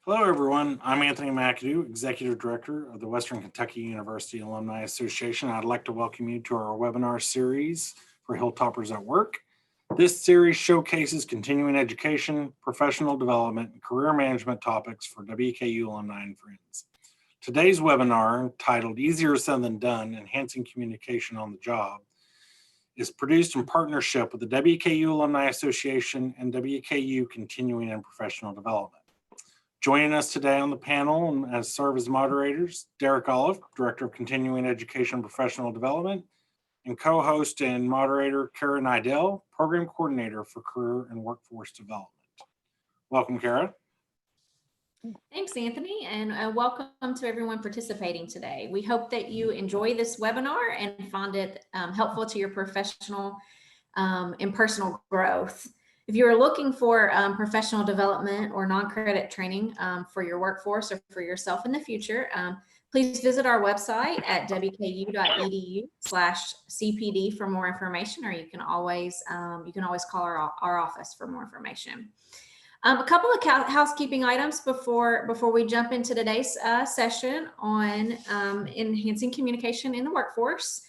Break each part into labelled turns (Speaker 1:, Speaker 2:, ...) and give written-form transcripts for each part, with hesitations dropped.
Speaker 1: Hello, everyone. I'm Anthony McAdoo, Executive Director of the Western Kentucky University Alumni Association. I'd like to welcome you to our webinar series for Hilltoppers at Work. This series showcases continuing education, professional development, and career management topics for WKU alumni and friends. Today's webinar, titled Easier Said Than Done, Enhancing Communication on the Job, is produced in partnership with the WKU Alumni Association and WKU Continuing and Professional Development. Joining us today on the panel and as serve as moderators, Derek Olive, Director of Continuing Education and Professional Development, and co-host and moderator Kara Nidell, Program Coordinator for Career and Workforce Development. Welcome, Kara.
Speaker 2: Thanks, Anthony, and welcome to everyone participating today. We hope that you enjoy this webinar and find it helpful to your professional and personal growth. If you are looking for professional development or non-credit training for your workforce or for yourself in the future, please visit our website at wku.edu/CPD for more information, or you can always call our office for more information. A couple of housekeeping items before we jump into today's session on enhancing communication in the workforce.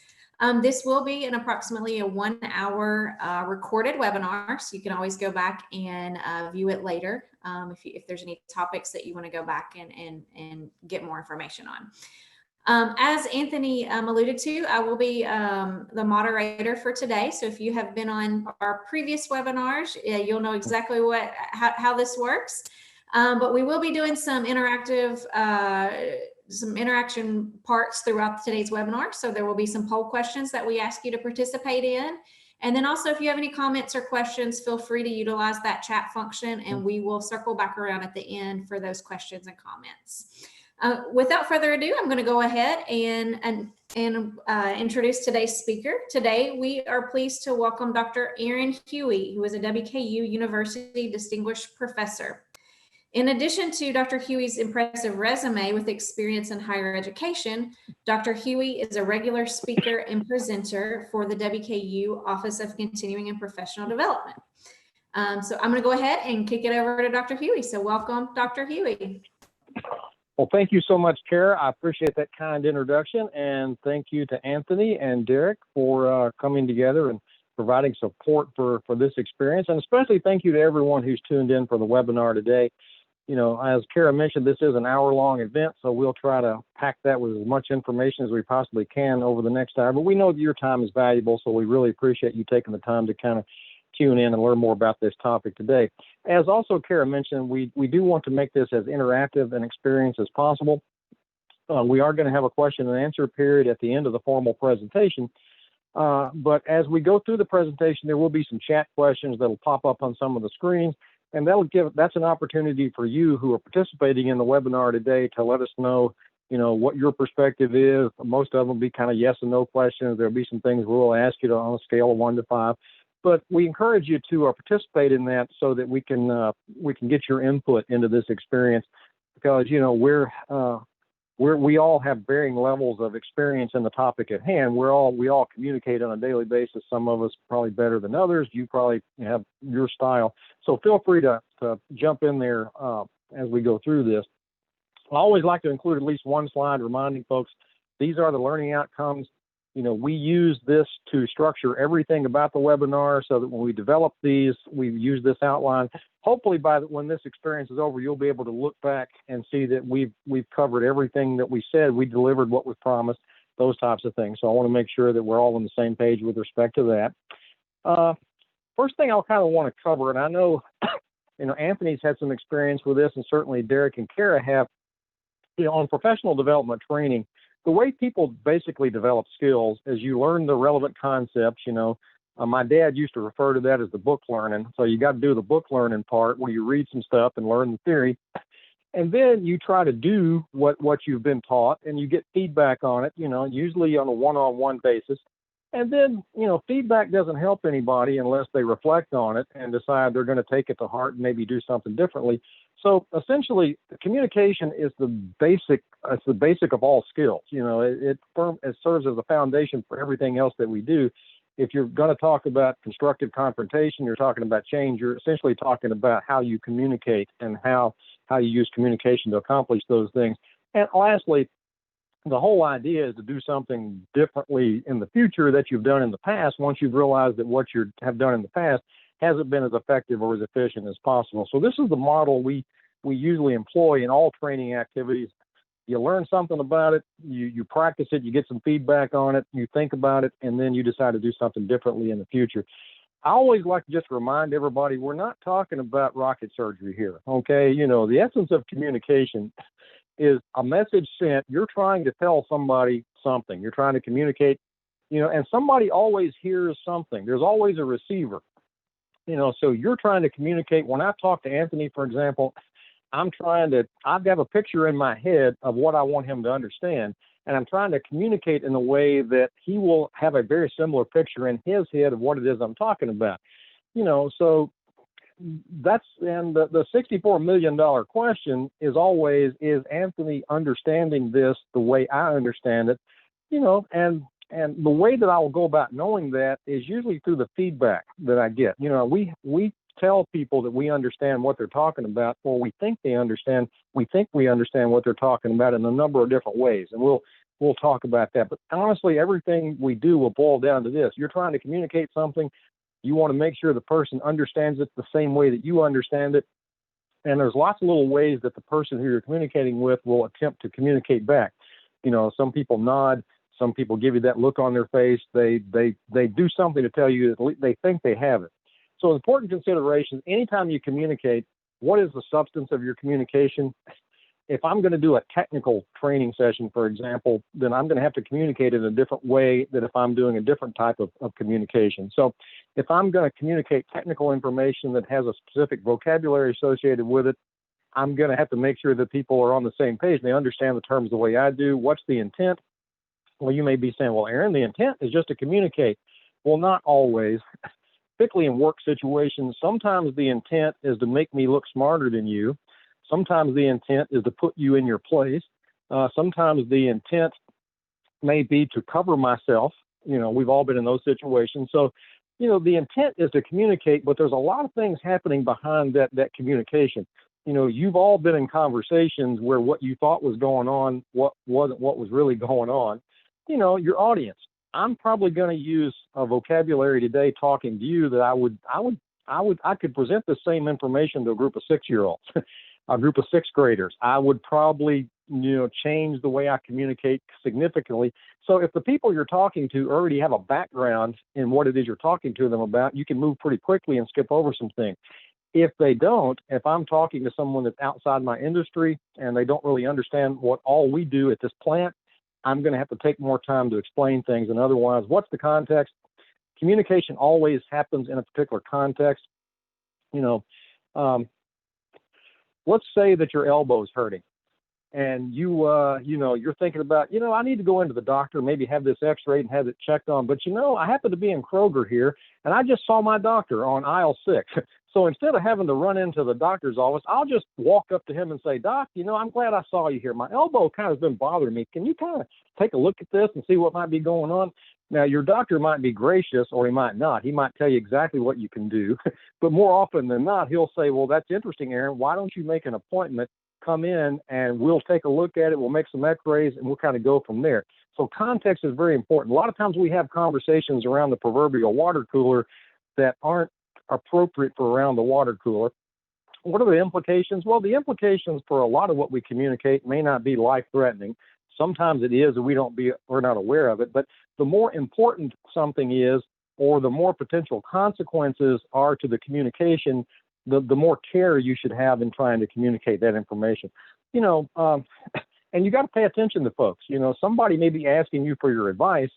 Speaker 2: This will be approximately a 1 hour recorded webinar, so you can always go back and view it later if there's any topics that you want to go back and get more information on. As Anthony alluded to, I will be the moderator for today. So if you have been on our previous webinars, you'll know exactly how this works. But we will be doing some interaction parts throughout today's webinar. So there will be some poll questions that we ask you to participate in. And then also, if you have any comments or questions, feel free to utilize that chat function, and we will circle back around at the end for those questions and comments. Without further ado, I'm going to go ahead and introduce today's speaker. Today, we are pleased to welcome Dr. Aaron Huey, who is a WKU University Distinguished Professor. In addition to Dr. Huey's impressive resume with experience in higher education, Dr. Huey is a regular speaker and presenter for the WKU Office of Continuing and Professional Development. So I'm going to go ahead and kick it over to Dr. Huey. So welcome, Dr. Huey.
Speaker 3: Well, thank you so much, Kara. I appreciate that kind introduction, and thank you to Anthony and Derek for coming together and providing support for this experience, and especially thank you to everyone who's tuned in for the webinar today. You know, as Kara mentioned, this is an hour-long event, so we'll try to pack that with as much information as we possibly can over the next hour, but we know that your time is valuable, so we really appreciate you taking the time to kind of tune in and learn more about this topic today. As also Kara mentioned, we do want to make this as interactive and experienced as possible. We are going to have a question and answer period at the end of the formal presentation. But as we go through the presentation, there will be some chat questions that'll pop up on some of the screens, and that's an opportunity for you who are participating in the webinar today to let us know, what your perspective is. Most of them will be kind of yes and no questions. There'll be some things we'll ask you on a scale of 1 to 5. But we encourage you to participate in that so that we can get your input into this experience, because we all have varying levels of experience in the topic at hand. We all communicate on a daily basis. Some of us probably better than others. You probably have your style. So feel free to jump in there as we go through this. I always like to include at least one slide reminding folks these are the learning outcomes. We use this to structure everything about the webinar so that when we develop these, we use this outline. Hopefully when this experience is over, you'll be able to look back and see that we've covered everything that we said. We delivered what was promised, those types of things. So I want to make sure that we're all on the same page with respect to that. First thing I'll kind of want to cover, and I know, Anthony's had some experience with this, and certainly Derek and Kara have, on professional development training. The way people basically develop skills is you learn the relevant concepts. My dad used to refer to that as the book learning. So you got to do the book learning part where you read some stuff and learn the theory. And then you try to do what you've been taught, and you get feedback on it, usually on a one-on-one basis. And then, feedback doesn't help anybody unless they reflect on it and decide they're going to take it to heart and maybe do something differently. So essentially, communication is the basic of all skills. It serves as a foundation for everything else that we do. If you're going to talk about constructive confrontation, you're talking about change, you're essentially talking about how you communicate and how how you use communication to accomplish those things. And lastly, the whole idea is to do something differently in the future that you've done in the past once you've realized that what you have done in the past hasn't been as effective or as efficient as possible. So this is the model we usually employ in all training activities. You learn something about it, you practice it, you get some feedback on it, you think about it, and then you decide to do something differently in the future. I always like to just remind everybody, we're not talking about rocket surgery here, okay? You know, the essence of communication is a message sent. You're trying to tell somebody something. You're trying to communicate, you know, and somebody always hears something. There's always a receiver, you know, so you're trying to communicate. When I talk to Anthony, for example, I've got a picture in my head of what I want him to understand, and I'm trying to communicate in a way that he will have a very similar picture in his head of what it is I'm talking about. You know, so that's, and the $64 million question is always, is Anthony understanding this the way I understand it? You know, and the way that I will go about knowing that is usually through the feedback that I get. You know, we tell people that we understand what they're talking about, or we think we understand what they're talking about in a number of different ways, and we'll talk about that. But honestly, everything we do will boil down to this: you're trying to communicate something, you want to make sure the person understands it the same way that you understand it, and there's lots of little ways that the person who you're communicating with will attempt to communicate back. You know, some people nod, some people give you that look on their face, they do something to tell you that they think they have it. So important considerations, anytime you communicate, what is the substance of your communication? If I'm going to do a technical training session, for example, then I'm going to have to communicate in a different way than if I'm doing a different type of communication. So if I'm going to communicate technical information that has a specific vocabulary associated with it, I'm going to have to make sure that people are on the same page. They understand the terms the way I do. What's the intent? Well, you may be saying, well, Aaron, the intent is just to communicate. Well, not always. Particularly in work situations, sometimes the intent is to make me look smarter than you. Sometimes the intent is to put you in your place. Sometimes the intent may be to cover myself. You know, we've all been in those situations. So, you know, the intent is to communicate, but there's a lot of things happening behind that communication. You know, you've all been in conversations where what you thought was going on, what wasn't what was really going on. You know, your audience. I'm probably going to use a vocabulary today talking to you that I could present the same information to a group of 6-year-olds, a group of 6th graders. I would probably, you know, change the way I communicate significantly. So if the people you're talking to already have a background in what it is you're talking to them about, you can move pretty quickly and skip over some things. If they don't, if I'm talking to someone that's outside my industry and they don't really understand what all we do at this plant, I'm going to have to take more time to explain things. And otherwise, what's the context? Communication always happens in a particular context. You know, let's say that your elbow's hurting and you know, you're thinking about, you know, I need to go into the doctor, maybe have this x-rayed and have it checked on. But, you know, I happen to be in Kroger here and I just saw my doctor on aisle 6. So instead of having to run into the doctor's office, I'll just walk up to him and say, Doc, you know, I'm glad I saw you here. My elbow kind of has been bothering me. Can you kind of take a look at this and see what might be going on? Now, your doctor might be gracious or he might not. He might tell you exactly what you can do. But more often than not, he'll say, well, that's interesting, Aaron. Why don't you make an appointment, come in, and we'll take a look at it. We'll make some x-rays, and we'll kind of go from there. So context is very important. A lot of times we have conversations around the proverbial water cooler that aren't appropriate for around the water cooler. What are the implications? Well, the implications for a lot of what we communicate may not be life-threatening. Sometimes it is, and we're not aware of it. But the more important something is, or the more potential consequences are to the communication, the more care you should have in trying to communicate that information. You know, and you got to pay attention to folks. You know, somebody may be asking you for your advice.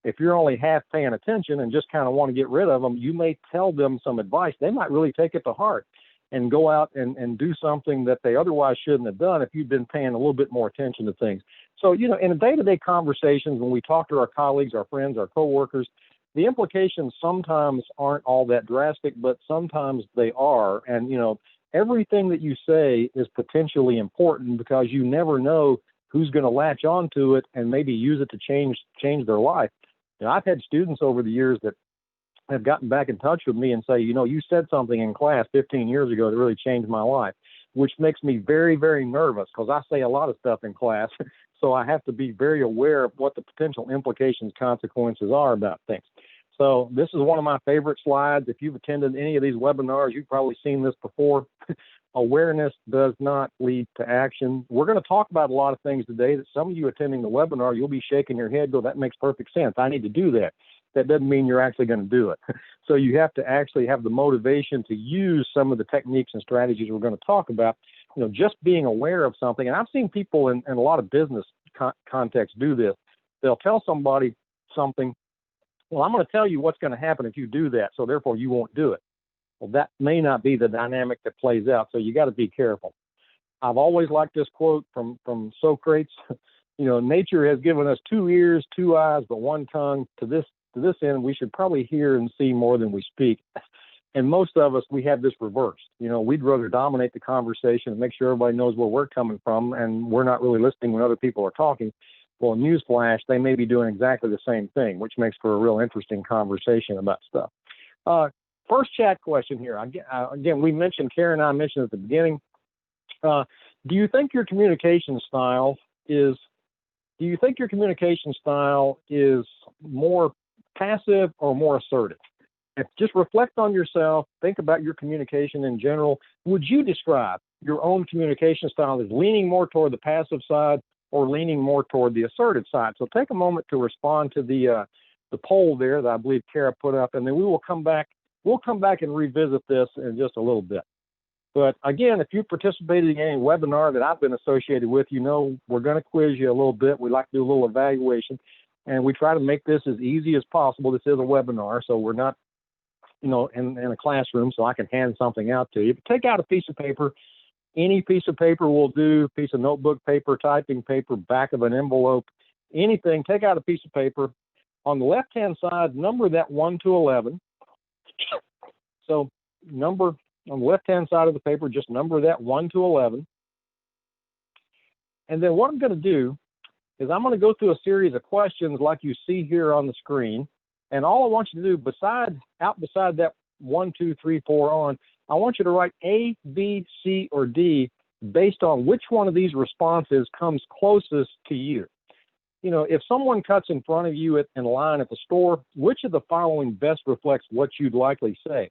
Speaker 3: If you're only half paying attention and just kind of want to get rid of them, you may tell them some advice. They might really take it to heart and go out and do something that they otherwise shouldn't have done if you'd been paying a little bit more attention to things. So, you know, in day-to-day conversations, when we talk to our colleagues, our friends, our coworkers, the implications sometimes aren't all that drastic, but sometimes they are. And, you know, everything that you say is potentially important because you never know who's going to latch onto it and maybe use it to change their life. You know, I've had students over the years that have gotten back in touch with me and say, you know, you said something in class 15 years ago that really changed my life. which makes me very, very nervous because I say a lot of stuff in class. So I have to be very aware of what the potential implications, consequences are about things. So this is one of my favorite slides. If you've attended any of these webinars, you've probably seen this before. Awareness does not lead to action. We're going to talk about a lot of things today that some of you attending the webinar, you'll be shaking your head, go, that makes perfect sense. I need to do that. That doesn't mean you're actually going to do it. So you have to actually have the motivation to use some of the techniques and strategies we're going to talk about. You know, just being aware of something. And I've seen people in a lot of business contexts do this. They'll tell somebody something. Well, I'm going to tell you what's going to happen if you do that. So therefore you won't do it. Well, that may not be the dynamic that plays out. So you got to be careful. I've always liked this quote from Socrates. You know, nature has given us 2 ears, 2 eyes, but 1 tongue. To this end, we should probably hear and see more than we speak. And most of us, we have this reversed. You know, we'd rather dominate the conversation and make sure everybody knows where we're coming from, and we're not really listening when other people are talking. Well, newsflash, they may be doing exactly the same thing, which makes for a real interesting conversation about stuff. First chat question here. Again, we mentioned, Karen and I mentioned at the beginning, do you think your communication style is more passive or more assertive? If just reflect on yourself, think about your communication in general. Would you describe your own communication style as leaning more toward the passive side or leaning more toward the assertive side? So take a moment to respond to the poll there that I believe Kara put up, and then we will come back. We'll come back and revisit this in just a little bit. But again, if you participated in any webinar that I've been associated with, you know we're going to quiz you a little bit. We like to do a little evaluation, and we try to make this as easy as possible. This is a webinar, so we're not, you know, in a classroom, so I can hand something out to you. But take out a piece of paper. Any piece of paper will do, piece of notebook paper, typing paper, back of an envelope, anything. Take out a piece of paper. On the left-hand side, number that 1 to 11. So number on the left-hand side of the paper, just number that 1 to 11. And then what I'm going to do is I'm going to go through a series of questions like you see here on the screen. And all I want you to do, beside that 1, 2, 3, 4 on, I want you to write A, B, C, or D based on which one of these responses comes closest to you. You know, if someone cuts in front of you in line at the store, which of the following best reflects what you'd likely say?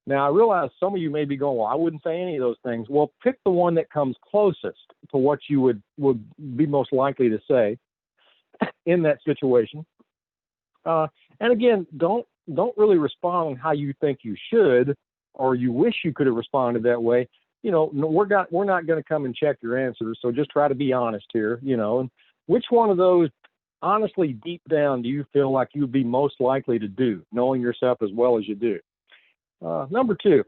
Speaker 3: Now, I realize some of you may be going, well, I wouldn't say any of those things. Well, pick the one that comes closest to what you would be most likely to say in that situation. And again, don't really respond on how you think you should, or you wish you could have responded that way. You know, we're not going to come and check your answers. So just try to be honest here, you know, and which one of those, honestly, deep down, do you feel like you'd be most likely to do, knowing yourself as well as you do? Number 2,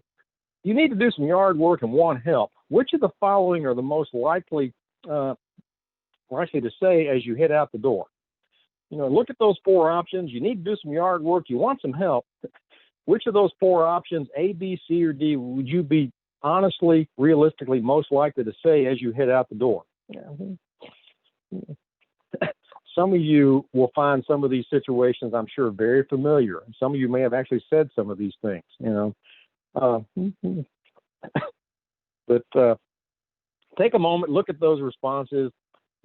Speaker 3: you need to do some yard work and want help. Which of the following are the most likely to say as you head out the door? You know, look at those 4 options. You need to do some yard work. You want some help. Which of those 4 options, A, B, C, or D, would you be honestly, realistically most likely to say as you head out the door? Some of you will find some of these situations, I'm sure, very familiar. Some of you may have actually said some of these things, you know. But take a moment, look at those responses,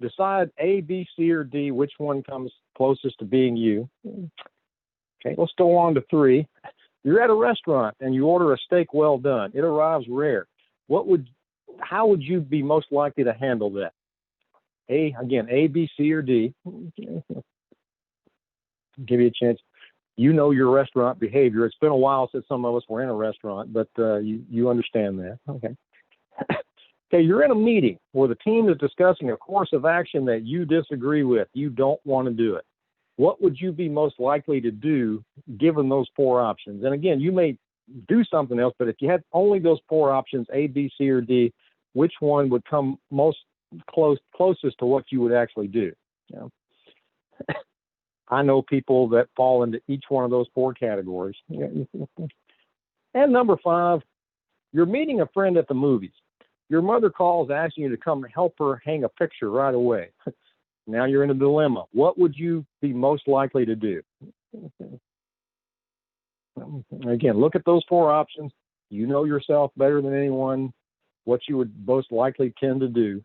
Speaker 3: decide A, B, C, or D, which one comes closest to being you. Okay, let's go on to 3. You're at a restaurant and you order a steak well done. It arrives rare. How would you be most likely to handle that? A, B, C, or D. Give you a chance. You know your restaurant behavior. It's been a while since some of us were in a restaurant, but you understand that. Okay. Okay, you're in a meeting where the team is discussing a course of action that you disagree with. You don't want to do it. What would you be most likely to do given those 4 options? And again, you may do something else, but if you had only those 4 options, A, B, C, or D, which one would come most closest to what you would actually do? You know? I know people that fall into each one of those 4 categories. And number 5, you're meeting a friend at the movies. Your mother calls asking you to come help her hang a picture right away. Now you're in a dilemma. What would you be most likely to do? Again, look at those 4 options. You know yourself better than anyone. what you would most likely tend to do.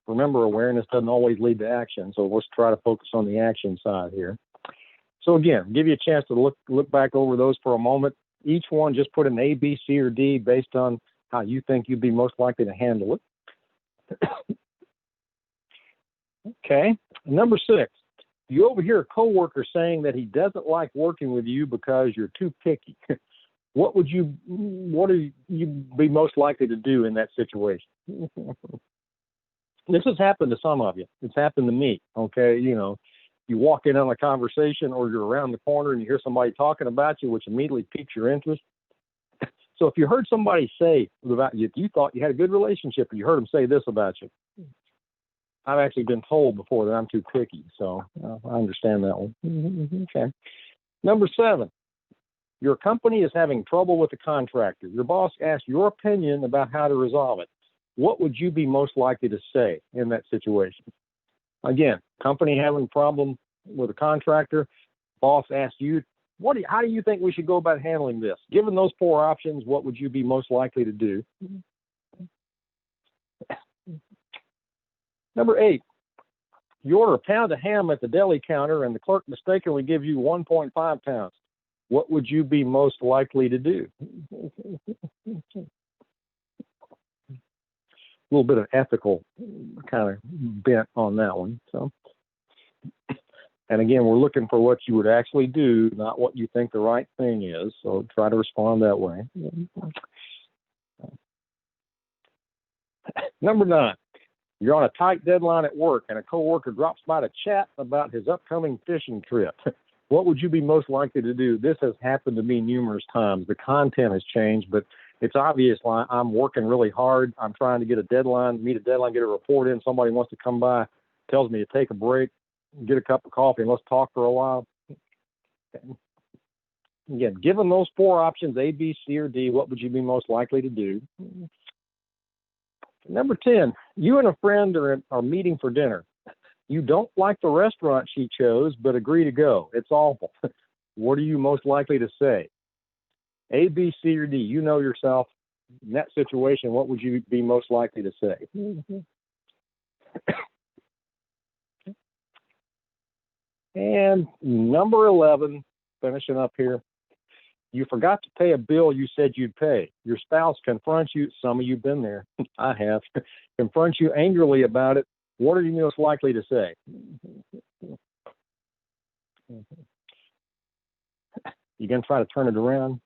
Speaker 3: Remember, awareness doesn't always lead to action, so let's try to focus on the action side here. So again, give you a chance to look back over those for a moment. Each one, just put an A, B, C, or D based on how you think you'd be most likely to handle it. Okay. Number 6, you overhear a coworker saying that he doesn't like working with you because you're too picky. What would you be most likely to do in that situation? This has happened to some of you. It's happened to me. Okay. You walk in on a conversation or you're around the corner and you hear somebody talking about you, which immediately piques your interest. So if you heard somebody say about you, you thought you had a good relationship and you heard them say this about you. I've actually been told before that I'm too picky. So I understand that one. Okay. Number 7, your company is having trouble with a contractor. Your boss asks your opinion about how to resolve it. What would you be most likely to say in that situation? Again, company having a problem with a contractor, boss asks you, how do you think we should go about handling this? Given those 4 options, what would you be most likely to do? Number 8, you order a pound of ham at the deli counter and the clerk mistakenly gives you 1.5 pounds. What would you be most likely to do? A little bit of ethical kind of bent on that one. So, and again, we're looking for what you would actually do, not what you think the right thing is. So try to respond that way. Number 9, you're on a tight deadline at work and a coworker drops by to chat about his upcoming fishing trip. What would you be most likely to do? This has happened to me numerous times. The content has changed, but it's obvious I'm working really hard. I'm trying to get a deadline, meet a deadline, get a report in. Somebody wants to come by, tells me to take a break, get a cup of coffee, and let's talk for a while. Again, given those 4 options, A, B, C, or D, what would you be most likely to do? Number 10, you and a friend are meeting for dinner. You don't like the restaurant she chose, but agree to go. It's awful. What are you most likely to say? A, B, C, or D? You know yourself. In that situation, what would you be most likely to say? And number 11, finishing up here. You forgot to pay a bill you said you'd pay. Your spouse confronts you. Some of you have been there. I have. Confronts you angrily about it. What are you most likely to say? You gonna try to turn it around?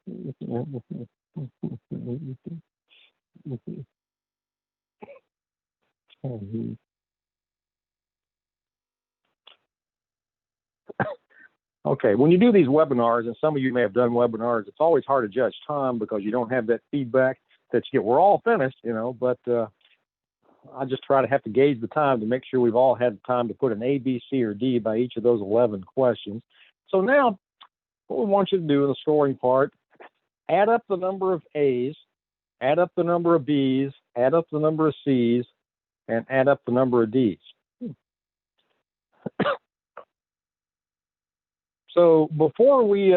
Speaker 3: Okay, when you do these webinars, and some of you may have done webinars, it's always hard to judge time because you don't have that feedback that you get. We're all finished, but I just try to have to gauge the time to make sure we've all had time to put an A, B, C, or D by each of those 11 questions. So now, what we want you to do in the scoring part, add up the number of A's, add up the number of B's, add up the number of C's, and add up the number of D's. So before we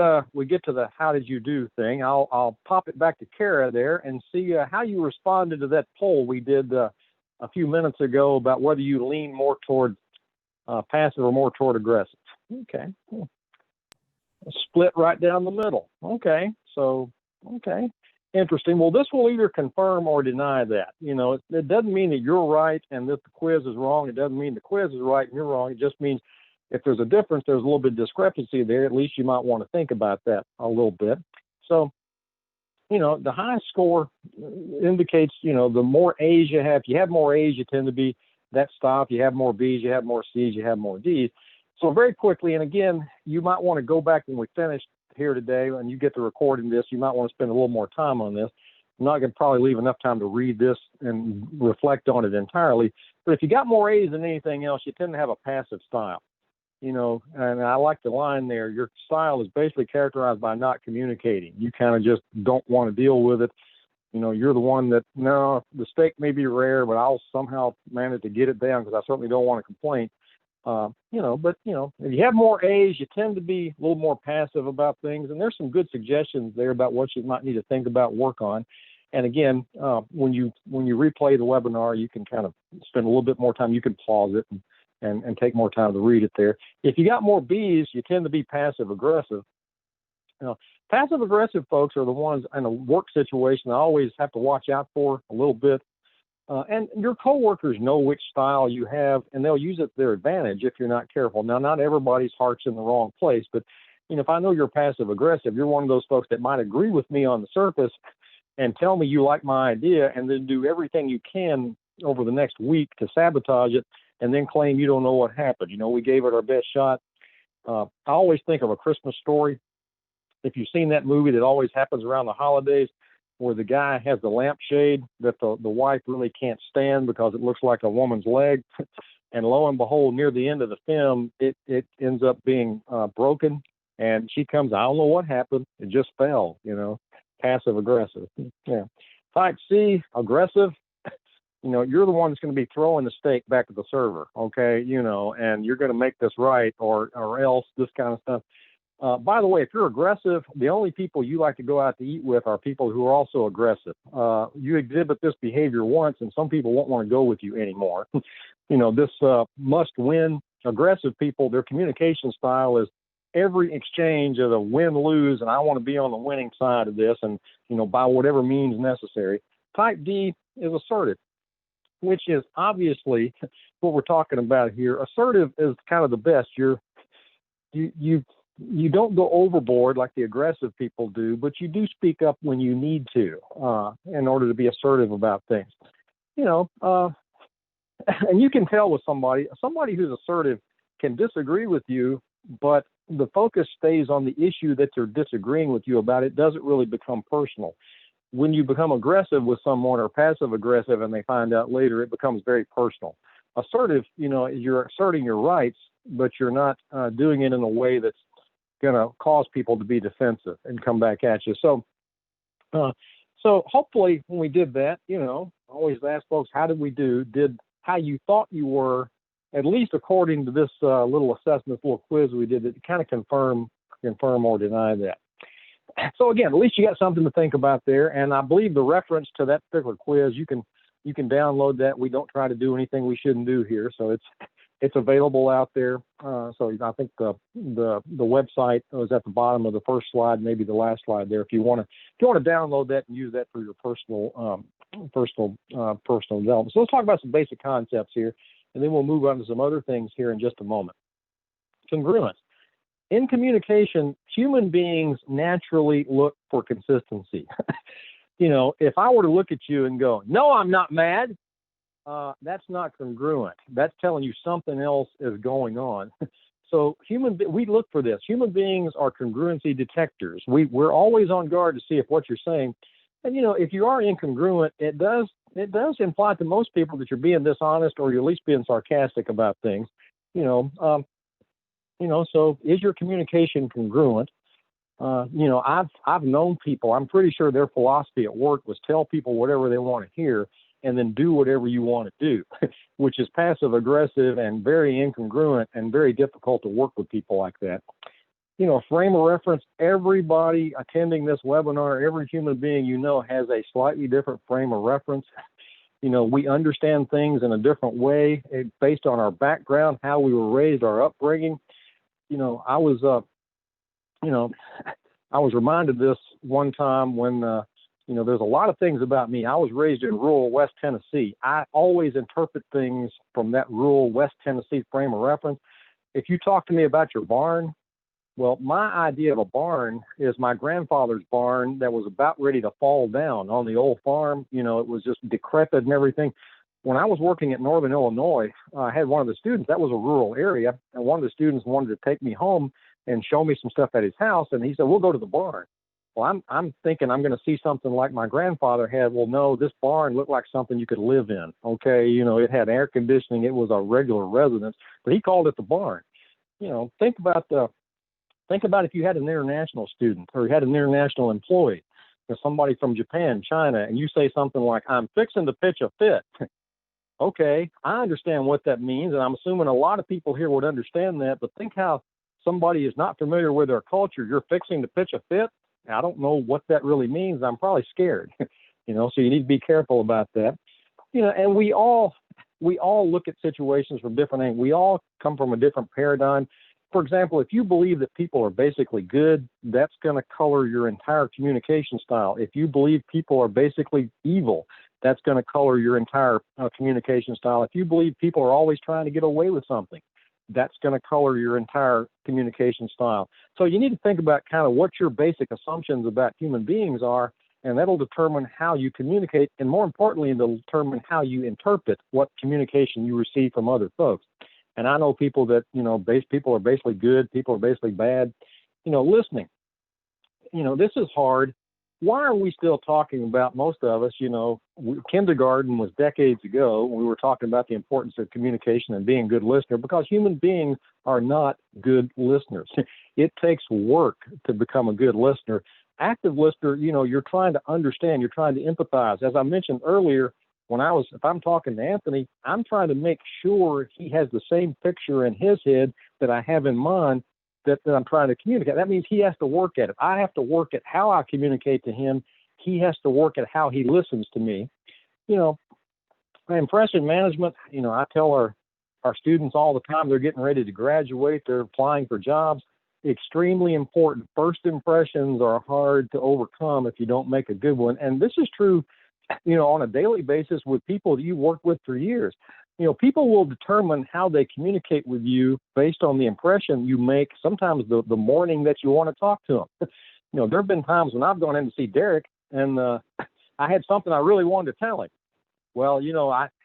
Speaker 3: get to the how did you do thing, I'll pop it back to Kara there and see how you responded to that poll we did a few minutes ago about whether you lean more toward passive or more toward aggressive. Okay. Split right down the middle. Okay. So, okay. Interesting. Well, this will either confirm or deny that. It doesn't mean that you're right and that the quiz is wrong. It doesn't mean the quiz is right and you're wrong. It just means if there's a difference, there's a little bit of discrepancy there. At least you might want to think about that a little bit. So, the highest score indicates, the more A's you have. If you have more A's, you tend to be that style. If you have more B's, you have more C's, you have more D's. So very quickly, and again, you might want to go back when we finish here today and you get to recording this, you might want to spend a little more time on this. I'm not going to probably leave enough time to read this and reflect on it entirely. But if you got more A's than anything else, you tend to have a passive style. And I like the line there. Your style is basically characterized by not communicating. You kind of just don't want to deal with it. You're the one that, no, the steak may be rare, but I'll somehow manage to get it down because I certainly don't want to complain. But if you have more A's, you tend to be a little more passive about things. And there's some good suggestions there about what you might need to think about, work on. And again, when you replay the webinar, you can kind of spend a little bit more time. You can pause it and take more time to read it there. If you got more B's, you tend to be passive aggressive. Passive aggressive folks are the ones in a work situation I always have to watch out for a little bit. And your coworkers know which style you have, and they'll use it to their advantage if you're not careful. Now, not everybody's heart's in the wrong place, but if I know you're passive aggressive, you're one of those folks that might agree with me on the surface and tell me you like my idea, and then do everything you can over the next week to sabotage it, and then claim you don't know what happened. We gave it our best shot. I always think of A Christmas Story. If you've seen that movie that always happens around the holidays, where the guy has the lampshade that the wife really can't stand because it looks like a woman's leg. And lo and behold, near the end of the film, it ends up being broken. And she comes, I don't know what happened. It just fell, passive aggressive. Yeah. Type C, aggressive. You're the one that's going to be throwing the steak back at the server. Okay. And you're going to make this right or else, this kind of stuff. By the way, if you're aggressive, the only people you like to go out to eat with are people who are also aggressive. You exhibit this behavior once, and some people won't want to go with you anymore. This must-win aggressive people, their communication style is every exchange is a win-lose, and I want to be on the winning side of this, and by whatever means necessary. Type D is assertive, which is obviously what we're talking about here. Assertive is kind of the best. You don't go overboard like the aggressive people do, but you do speak up when you need to in order to be assertive about things. And you can tell with somebody who's assertive can disagree with you, but the focus stays on the issue that they're disagreeing with you about. It doesn't really become personal. When you become aggressive with someone or passive aggressive and they find out later, it becomes very personal. Assertive, you're asserting your rights, but you're not doing it in a way that's going to cause people to be defensive and come back at you. So hopefully when we did that, I always ask folks, how did we do? Did how you thought you were, at least according to this little assessment, little quiz we did, that kind of confirm or deny that. So again, at least you got something to think about there. And I believe the reference to that particular quiz, you can download that. We don't try to do anything we shouldn't do here. So it's available out there. So I think the website was at the bottom of the first slide, maybe the last slide there. If you want to download that and use that for your personal development. So let's talk about some basic concepts here, and then we'll move on to some other things here in just a moment. Congruence. In communication, human beings naturally look for consistency. If I were to look at you and go, "No, I'm not mad," that's not congruent. That's telling you something else is going on. So we look for this. Human beings are congruency detectors. We're always on guard to see if what you're saying, and if you are incongruent, it does imply to most people that you're being dishonest or you're at least being sarcastic about things. So is your communication congruent? I've known people. I'm pretty sure their philosophy at work was tell people whatever they want to hear and then do whatever you want to do, which is passive aggressive and very incongruent and very difficult to work with people like that. Frame of reference, everybody attending this webinar, every human being has a slightly different frame of reference. We understand things in a different way based on our background, how we were raised, our upbringing. I was reminded this one time when, there's a lot of things about me. I was raised in rural West Tennessee. I always interpret things from that rural West Tennessee frame of reference. If you talk to me about your barn, well, my idea of a barn is my grandfather's barn that was about ready to fall down on the old farm. It was just decrepit and everything. When I was working at Northern Illinois, I had one of the students, that was a rural area, and one of the students wanted to take me home and show me some stuff at his house, and he said, "We'll go to the barn." Well, I'm thinking I'm going to see something like my grandfather had. Well, no, this barn looked like something you could live in. Okay, it had air conditioning. It was a regular residence, but he called it the barn. Think about if you had an international student or you had an international employee, or somebody from Japan, China, and you say something like, "I'm fixing to pitch a fit." Okay, I understand what that means, and I'm assuming a lot of people here would understand that, but think how somebody is not familiar with their culture. You're fixing to pitch a fit? I don't know what that really means. I'm probably scared. so you need to be careful about that. And we all look at situations from different angles. We all come from a different paradigm. For example, if you believe that people are basically good, that's going to color your entire communication style. If you believe people are basically evil, that's going to color your entire communication style. If you believe people are always trying to get away with something, that's going to color your entire communication style. So you need to think about kind of what your basic assumptions about human beings are, and that'll determine how you communicate, and more importantly, it'll determine how you interpret what communication you receive from other folks. And I know people that, people are basically good, people are basically bad. Listening, this is hard. Why are we still talking about, most of us, kindergarten was decades ago. We were talking about the importance of communication and being a good listener, because human beings are not good listeners. It takes work to become a good listener. Active listener, you're trying to understand, you're trying to empathize. As I mentioned earlier, if I'm talking to Anthony, I'm trying to make sure he has the same picture in his head that I have in mine that I'm trying to communicate. That means he has to work at it. I have to work at how I communicate to him. He has to work at how he listens to me. Impression management, I tell our students all the time, they're getting ready to graduate, they're applying for jobs. Extremely important. First impressions are hard to overcome if you don't make a good one. And this is true on a daily basis with people that you work with for years. People will determine how they communicate with you based on the impression you make, sometimes the morning that you want to talk to them. There have been times when I've gone in to see Derek and I had something I really wanted to tell him. Well,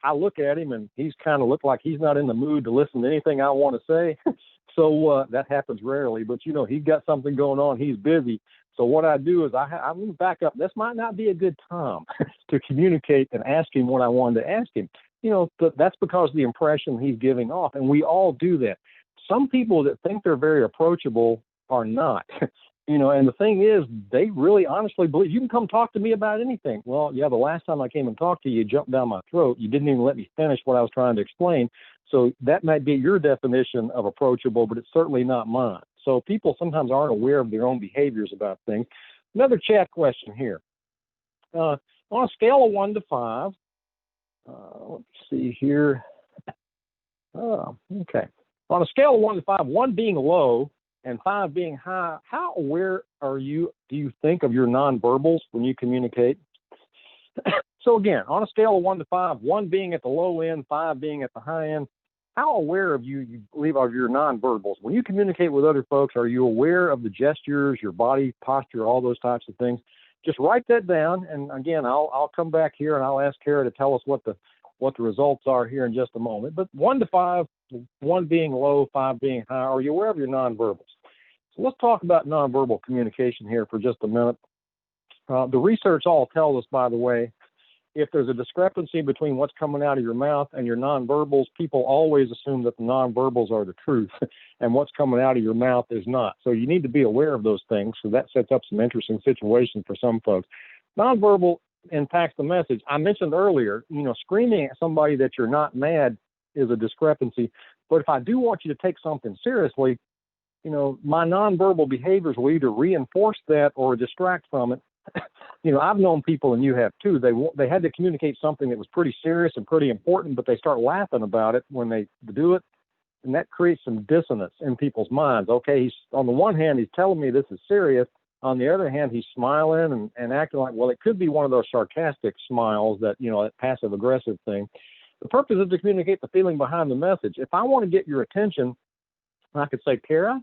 Speaker 3: I look at him and he's kind of looked like he's not in the mood to listen to anything I want to say. So that happens rarely, but he's got something going on. He's busy. So what I do is I move back up. This might not be a good time to communicate and ask him what I wanted to ask him. That's because of the impression he's giving off. And we all do that. Some people that think they're very approachable are not. And the thing is, they really honestly believe you can come talk to me about anything. Well, yeah, the last time I came and talked to you, you jumped down my throat. You didn't even let me finish what I was trying to explain. So that might be your definition of approachable, but it's certainly not mine. So people sometimes aren't aware of their own behaviors about things. Another chat question here. On a scale of 1 to 5, let's see here. Okay. On a scale of 1 to 5, 1 being low and 5 being high, how aware do you think of your nonverbals when you communicate? So again, on a scale of 1 to 5, 1 being at the low end, 5 being at the high end, how aware of you believe of your nonverbals? When you communicate with other folks, are you aware of the gestures, your body posture, all those types of things? Just write that down, and again, I'll come back here and I'll ask Kara to tell us what the results are here in just a moment. But 1 to 5, 1 being low, 5 being high, are you aware of your nonverbals? So let's talk about nonverbal communication here for just a minute. The research all tells us, by the way, if there's a discrepancy between what's coming out of your mouth and your nonverbals, people always assume that the nonverbals are the truth and what's coming out of your mouth is not. So you need to be aware of those things. So that sets up some interesting situations for some folks. Nonverbal impacts the message. I mentioned earlier, screaming at somebody that you're not mad is a discrepancy. But if I do want you to take something seriously, my nonverbal behaviors will either reinforce that or distract from it. I've known people, and you have too, they had to communicate something that was pretty serious and pretty important, but they start laughing about it when they do it, and that creates some dissonance in people's minds. Okay, he's on the one hand, he's telling me this is serious. On the other hand, he's smiling and acting like, well, it could be one of those sarcastic smiles that, that passive-aggressive thing. The purpose is to communicate the feeling behind the message. If I want to get your attention, I could say, Kara,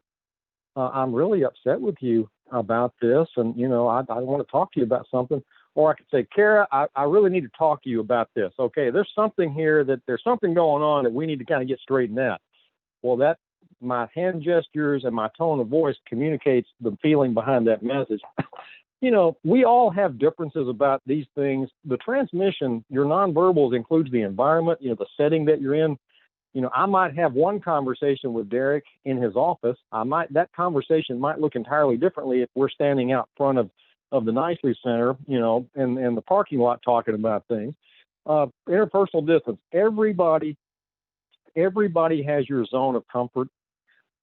Speaker 3: I'm really upset with you about this, and I want to talk to you about something. Or I could say, Kara, I really need to talk to you about this. Okay, there's something here there's something going on that we need to kind of get straightened out. Well, that my hand gestures and my tone of voice communicates the feeling behind that message. We all have differences about these things. The transmission, your nonverbals includes the environment, the setting that you're in. I might have one conversation with Derek in his office. That conversation might look entirely differently if we're standing out front of the Nicely Center, in the parking lot talking about things. Interpersonal distance. Everybody has your zone of comfort.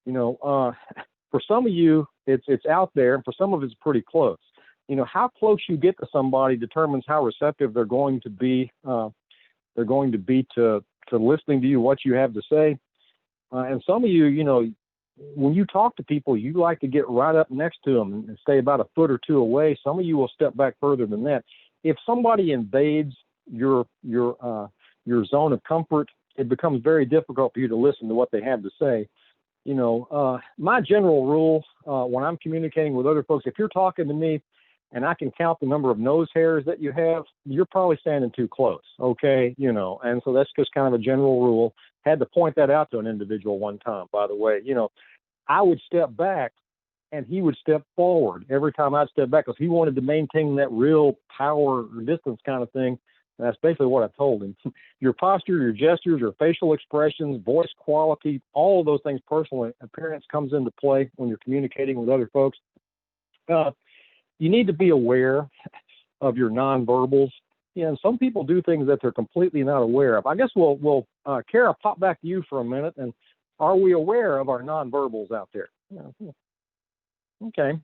Speaker 3: For some of you, it's out there, and for some of it's pretty close. how close you get to somebody determines how receptive they're going to be. They're going to be to listening to you, what you have to say. And some of you, when you talk to people, you like to get right up next to them and stay about a foot or two away. Some of you will step back further than that. If somebody invades your zone of comfort, it becomes very difficult for you to listen to what they have to say. My general rule when I'm communicating with other folks, if you're talking to me and I can count the number of nose hairs that you have, you're probably standing too close. Okay. And so that's just kind of a general rule. Had to point that out to an individual one time, by the way. I would step back and he would step forward every time I'd step back because he wanted to maintain that real power or distance kind of thing. And that's basically what I told him. Your posture, your gestures, your facial expressions, voice quality, all of those things, personal appearance comes into play when you're communicating with other folks. You need to be aware of your nonverbals. And some people do things that they're completely not aware of. I guess we'll Kara, pop back to you for a minute. And are we aware of our nonverbals out there? Okay.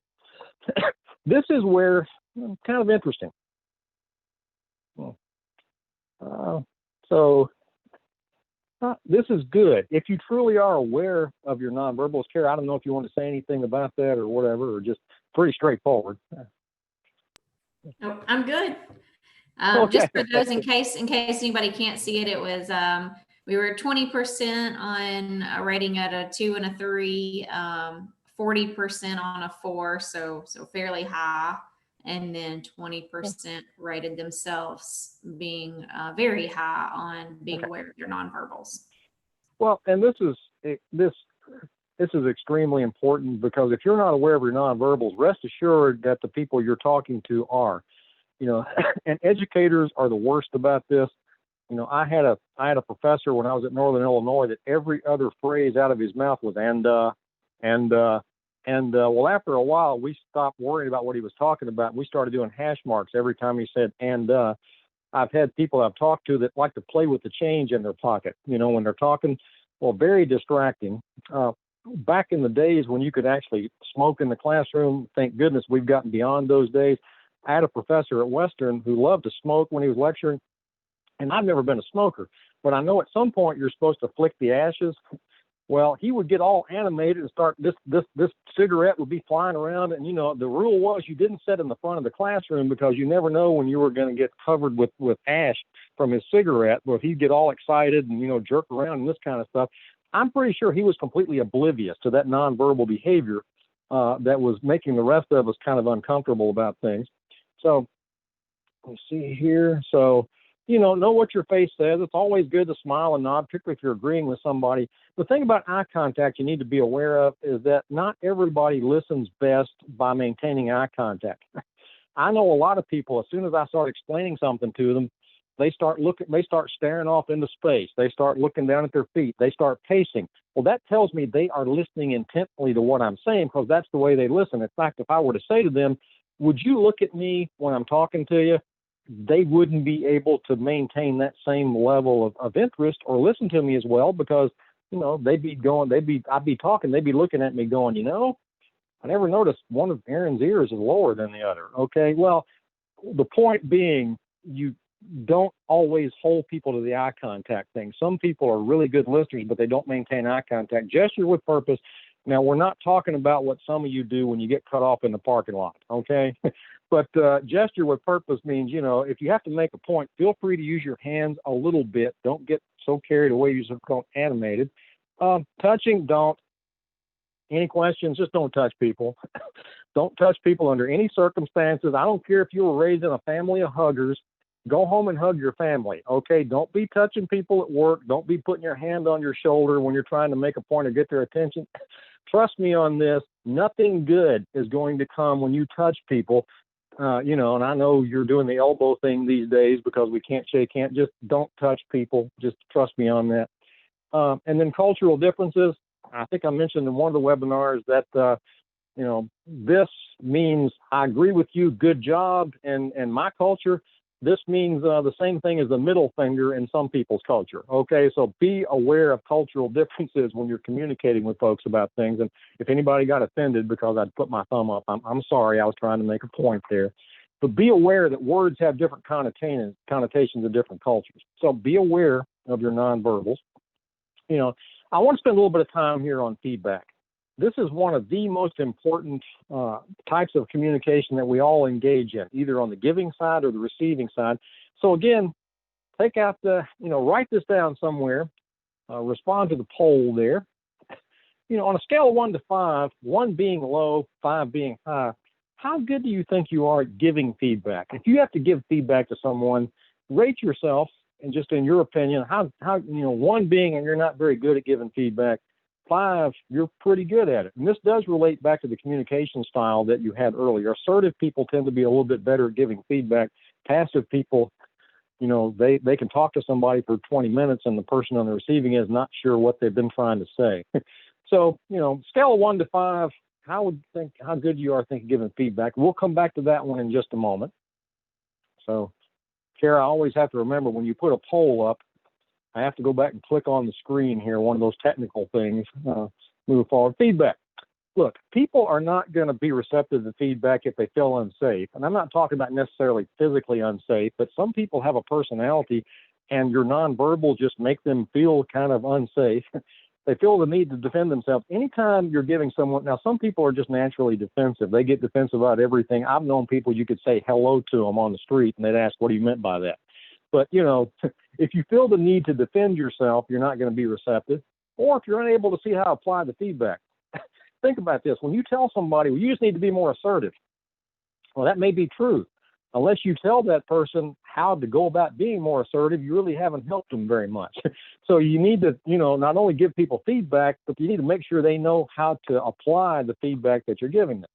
Speaker 3: This is where kind of interesting. This is good. If you truly are aware of your nonverbals, Kara, I don't know if you want to say anything about that or whatever, or just pretty straightforward.
Speaker 2: Oh, I'm good.
Speaker 3: Okay.
Speaker 2: Just for those in case anybody can't see it, it was we were 20% on a rating at a 2 and a 3, 40% on a 4, so fairly high, and then 20% rated themselves being very high on being aware of their nonverbals.
Speaker 3: Well, and this is extremely important because if you're not aware of your nonverbals, rest assured that the people you're talking to are. And educators are the worst about this. I had a professor when I was at Northern Illinois that every other phrase out of his mouth was well, after a while, we stopped worrying about what he was talking about. And we started doing hash marks every time he said I've had people I've talked to that like to play with the change in their pocket, when they're talking. Well, very distracting. Back in the days when you could actually smoke in the classroom, thank goodness we've gotten beyond those days. I had a professor at Western who loved to smoke when he was lecturing, and I've never been a smoker, but I know at some point you're supposed to flick the ashes. Well, he would get all animated and start this cigarette would be flying around, and the rule was you didn't sit in the front of the classroom because you never know when you were going to get covered with ash from his cigarette. But he'd get all excited and jerk around and this kind of stuff. I'm pretty sure he was completely oblivious to that nonverbal behavior that was making the rest of us kind of uncomfortable about things. So let's see here. So, know what your face says. It's always good to smile and nod, particularly if you're agreeing with somebody. The thing about eye contact you need to be aware of is that not everybody listens best by maintaining eye contact. I know a lot of people, as soon as I start explaining something to them, they start staring off into space. They start looking down at their feet. They start pacing. Well, that tells me they are listening intently to what I'm saying because that's the way they listen. In fact, if I were to say to them, would you look at me when I'm talking to you? They wouldn't be able to maintain that same level of interest or listen to me as well because, I'd be talking, they'd be looking at me going, I never noticed one of Aaron's ears is lower than the other. Okay. Well, the point being, you don't always hold people to the eye contact thing. Some people are really good listeners, but they don't maintain eye contact. Gesture with purpose. Now, we're not talking about what some of you do when you get cut off in the parking lot, okay? But gesture with purpose means, if you have to make a point, feel free to use your hands a little bit. Don't get so carried away you just become animated. Touching, don't. Any questions? Just don't touch people. Don't touch people under any circumstances. I don't care if you were raised in a family of huggers. Go home and hug your family, okay? Don't be touching people at work. Don't be putting your hand on your shoulder when you're trying to make a point or get their attention. Trust me on this. Nothing good is going to come when you touch people. And I know you're doing the elbow thing these days because we can't shake hands. Just don't touch people. Just trust me on that. And then cultural differences. I think I mentioned in one of the webinars that, this means I agree with you, good job. And my culture, This means the same thing as the middle finger in some people's culture. Okay, so be aware of cultural differences when you're communicating with folks about things. And if anybody got offended because I'd put my thumb up, I'm sorry. I was trying to make a point there. But be aware that words have different connotations in different cultures. So be aware of your nonverbals. You know, I want to spend a little bit of time here on feedback. This is one of the most important types of communication that we all engage in, either on the giving side or the receiving side. So again, take out write this down somewhere, respond to the poll there. You know, on a scale of 1 to 5, 1 being low, 5 being high, how good do you think you are at giving feedback? If you have to give feedback to someone, rate yourself, and just in your opinion, how 1 being and you're not very good at giving feedback, 5, you're pretty good at it. And this does relate back to the communication style that you had earlier. Assertive people tend to be a little bit better at giving feedback. Passive people, they can talk to somebody for 20 minutes and the person on the receiving end is not sure what they've been trying to say. So, scale of 1 to 5, how good you are thinking giving feedback. We'll come back to that one in just a moment. So, Kara, I always have to remember when you put a poll up, I have to go back and click on the screen here, one of those technical things, move forward. Feedback. Look, people are not going to be receptive to feedback if they feel unsafe. And I'm not talking about necessarily physically unsafe, but some people have a personality and your nonverbal just make them feel kind of unsafe. They feel the need to defend themselves. Anytime you're giving someone, now some people are just naturally defensive. They get defensive about everything. I've known people you could say hello to them on the street and they'd ask, what do you meant by that? But, if you feel the need to defend yourself, you're not going to be receptive. Or if you're unable to see how to apply the feedback. Think about this. When you tell somebody, well, you just need to be more assertive. Well, that may be true. Unless you tell that person how to go about being more assertive, you really haven't helped them very much. So you need to, not only give people feedback, but you need to make sure they know how to apply the feedback that you're giving them.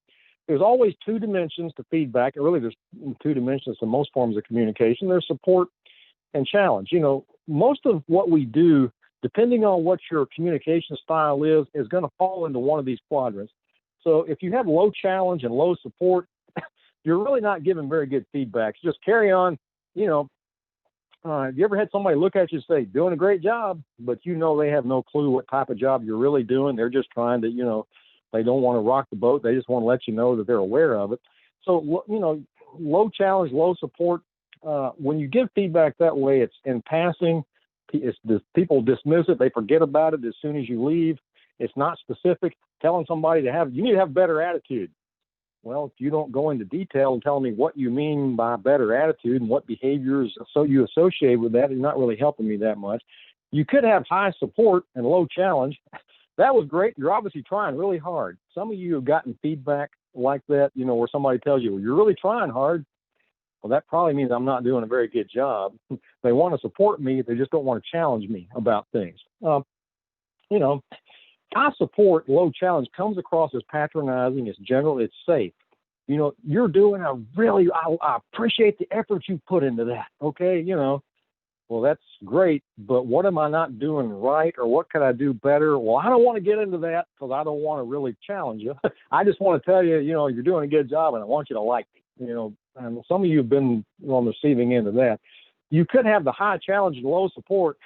Speaker 3: There's always 2 dimensions to feedback. And really, there's 2 dimensions to most forms of communication. There's support and challenge. Most of what we do, depending on what your communication style is going to fall into one of these quadrants. So if you have low challenge and low support, you're really not giving very good feedback. So just carry on. Have you ever had somebody look at you and say, doing a great job, but they have no clue what type of job you're really doing. They're just trying to, they don't want to rock the boat. They just want to let you know that they're aware of it. So, low challenge, low support. When you give feedback that way, it's in passing. People dismiss it. They forget about it as soon as you leave. It's not specific. Telling somebody you need to have better attitude. Well, if you don't go into detail and tell me what you mean by better attitude and what behaviors you associate with that, you're not really helping me that much. You could have high support and low challenge. That was great. You're obviously trying really hard. Some of you have gotten feedback like that, where somebody tells you, well, you're really trying hard. Well, that probably means I'm not doing a very good job. They want to support me. They just don't want to challenge me about things. High support, low challenge comes across as patronizing. It's general. It's safe. You're doing I appreciate the effort you put into that. Okay. Well, that's great, but what am I not doing right, or what could I do better? Well, I don't want to get into that because I don't want to really challenge you. I just want to tell you, you're doing a good job and I want you to like me, and some of you have been on the receiving end of that. You could have the high challenge and low support.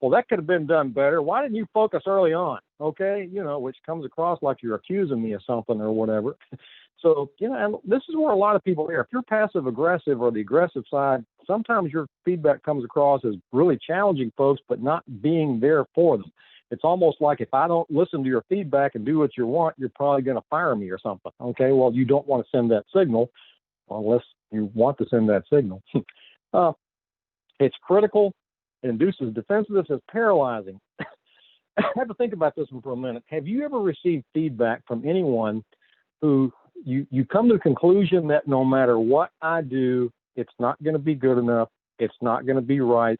Speaker 3: Well, that could have been done better. Why didn't you focus early on? Okay. Which comes across like you're accusing me of something or whatever. So, and this is where a lot of people are. If you're passive aggressive or the aggressive side, sometimes your feedback comes across as really challenging folks, but not being there for them. It's almost like if I don't listen to your feedback and do what you want, you're probably going to fire me or something. Okay. Well, you don't want to send that signal unless you want to send that signal. It's critical. It induces defensiveness. It's paralyzing. I have to think about this one for a minute. Have you ever received feedback from anyone who you come to the conclusion that no matter what I do, it's not going to be good enough, it's not going to be right,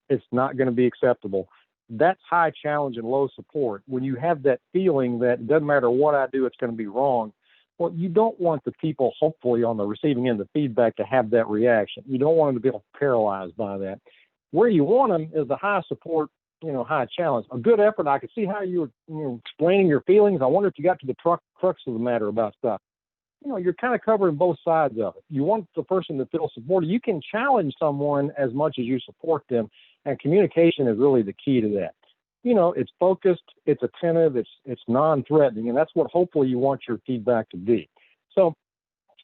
Speaker 3: it's not going to be acceptable? That's high challenge and low support. When you have that feeling that it doesn't matter what I do, it's going to be wrong, well, you don't want the people, hopefully, on the receiving end of feedback to have that reaction. You don't want them to be paralyzed by that. Where you want them is the high support, high challenge. A good effort. I could see how you were explaining your feelings. I wonder if you got to the crux of the matter about stuff. you're kind of covering both sides of it. You want the person to feel supported. You can challenge someone as much as you support them, and communication is really the key to that. It's focused, it's attentive, it's non-threatening, and that's what hopefully you want your feedback to be. So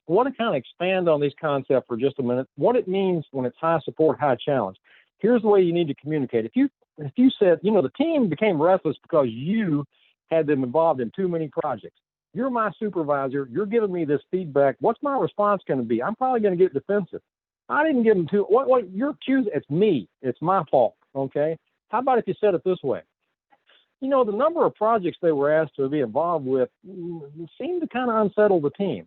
Speaker 3: I want to kind of expand on this concept for just a minute, what it means when it's high support, high challenge. Here's the way you need to communicate. If you said, the team became restless because you had them involved in too many projects. You're my supervisor. You're giving me this feedback. What's my response going to be? I'm probably going to get defensive. I didn't give them what you're accusing. It's me. It's my fault. Okay. How about if you said it this way? The number of projects they were asked to be involved with seemed to kind of unsettle the team.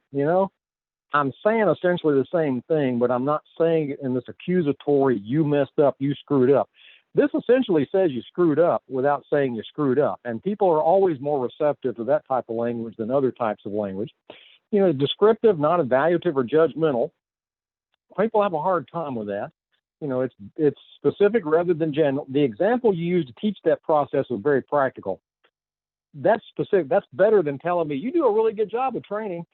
Speaker 3: I'm saying essentially the same thing, but I'm not saying it in this accusatory, you messed up, you screwed up. This essentially says you screwed up without saying you screwed up. And people are always more receptive to that type of language than other types of language. Descriptive, not evaluative or judgmental. People have a hard time with that. It's specific rather than general. The example you used to teach that process was very practical. That's specific. That's better than telling me you do a really good job of training.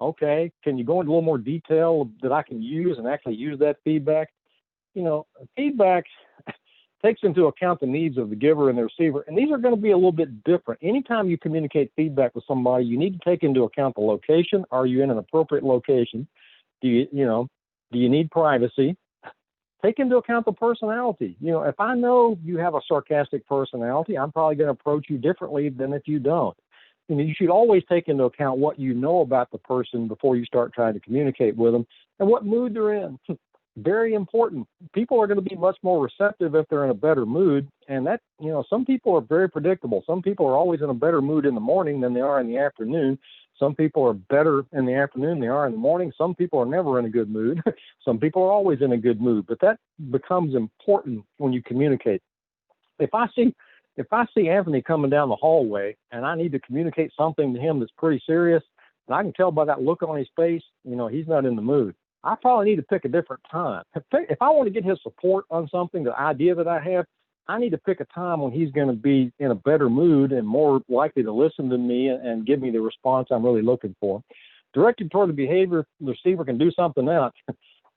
Speaker 3: Okay, can you go into a little more detail that I can use and actually use that feedback? Feedback takes into account the needs of the giver and the receiver, and these are going to be a little bit different. Anytime you communicate feedback with somebody, you need to take into account the location. Are you in an appropriate location? Do you need privacy? Take into account the personality. If I know you have a sarcastic personality, I'm probably going to approach you differently than if you don't. You should always take into account what you know about the person before you start trying to communicate with them and what mood they're in. Very important. People are going to be much more receptive if they're in a better mood. And that, some people are very predictable. Some people are always in a better mood in the morning than they are in the afternoon. Some people are better in the afternoon than they are in the morning. Some people are never in a good mood. Some people are always in a good mood. But that becomes important when you communicate. If I see Anthony coming down the hallway and I need to communicate something to him that's pretty serious, and I can tell by that look on his face, he's not in the mood. I probably need to pick a different time. If I want to get his support on something, the idea that I have, I need to pick a time when he's going to be in a better mood and more likely to listen to me and give me the response I'm really looking for. Directed toward the behavior, the receiver can do something else.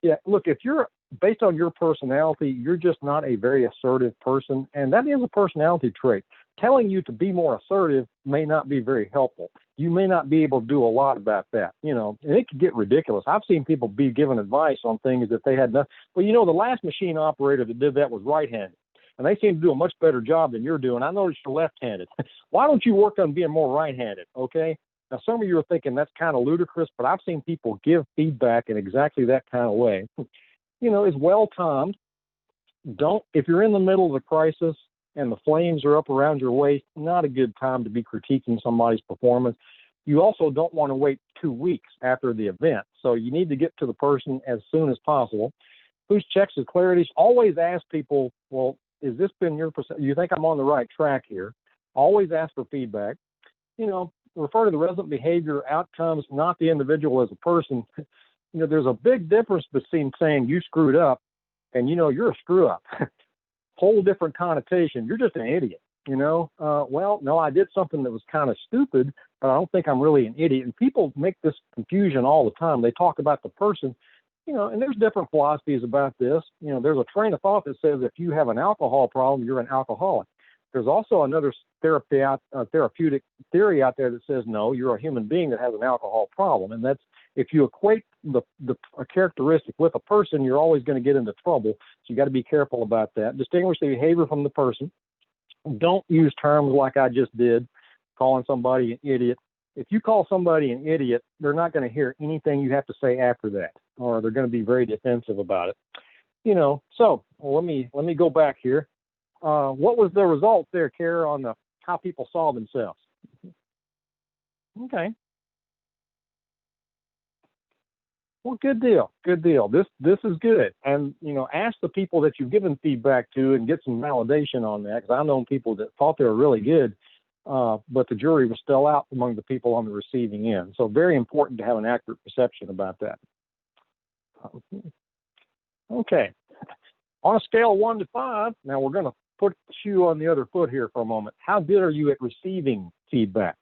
Speaker 3: Yeah, look, if you're based on your personality, you're just not a very assertive person, and that is a personality trait. Telling you to be more assertive may not be very helpful. You may not be able to do a lot about that, and it could get ridiculous. I've seen people be given advice on things that they had nothing. Well, the last machine operator that did that was right-handed, and they seem to do a much better job than you're doing. I noticed you're left-handed. Why don't you work on being more right-handed, okay? Now, some of you are thinking that's kind of ludicrous, but I've seen people give feedback in exactly that kind of way. It's well-timed. If you're in the middle of a crisis and the flames are up around your waist, not a good time to be critiquing somebody's performance. You also don't want to wait 2 weeks after the event. So you need to get to the person as soon as possible. Whose checks of clarity? Always ask people, well, has this been your perception? You think I'm on the right track here? Always ask for feedback. Refer to the resident behavior outcomes, not the individual as a person. There's a big difference between saying you screwed up and, you're a screw up. Whole different connotation. You're just an idiot, well, no, I did something that was kind of stupid, but I don't think I'm really an idiot. And people make this confusion all the time. They talk about the person, and there's different philosophies about this. There's a train of thought that says if you have an alcohol problem, you're an alcoholic. There's also another therapeutic theory out there that says, no, you're a human being that has an alcohol problem. And that's, if you equate a characteristic with a person, you're always going to get into trouble. So you got to be careful about that. Distinguish the behavior from the person. Don't use terms like I just did, calling somebody an idiot. If you call somebody an idiot, they're not going to hear anything you have to say after that, or they're going to be very defensive about it. So let me go back here. What was the result there, Kara, on how people saw themselves? Okay. Well, good deal. Good deal. This is good. And, ask the people that you've given feedback to and get some validation on that, because I've known people that thought they were really good, but the jury was still out among the people on the receiving end. So very important to have an accurate perception about that. Okay. On a scale of 1 to 5, now we're going to put the shoe on the other foot here for a moment. How good are you at receiving feedback?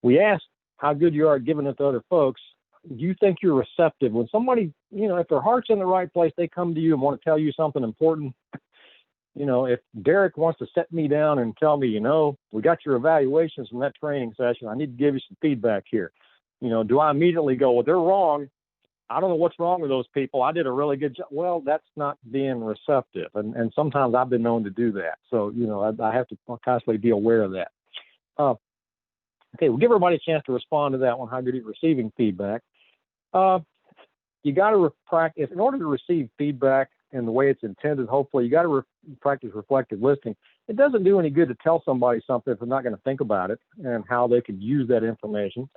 Speaker 3: We asked how good you are at giving it to other folks, do you think you're receptive when somebody, if their heart's in the right place, they come to you and want to tell you something important? If Derek wants to set me down and tell me, we got your evaluations from that training session, I need to give you some feedback here. Do I immediately go, well, they're wrong. I don't know what's wrong with those people. I did a really good job. Well, that's not being receptive. And sometimes I've been known to do that. So, I have to constantly be aware of that. Okay, we'll give everybody a chance to respond to that one, how good at receiving feedback. You got to practice, in order to receive feedback in the way it's intended, hopefully, you got to practice reflective listening. It doesn't do any good to tell somebody something if they're not going to think about it and how they could use that information.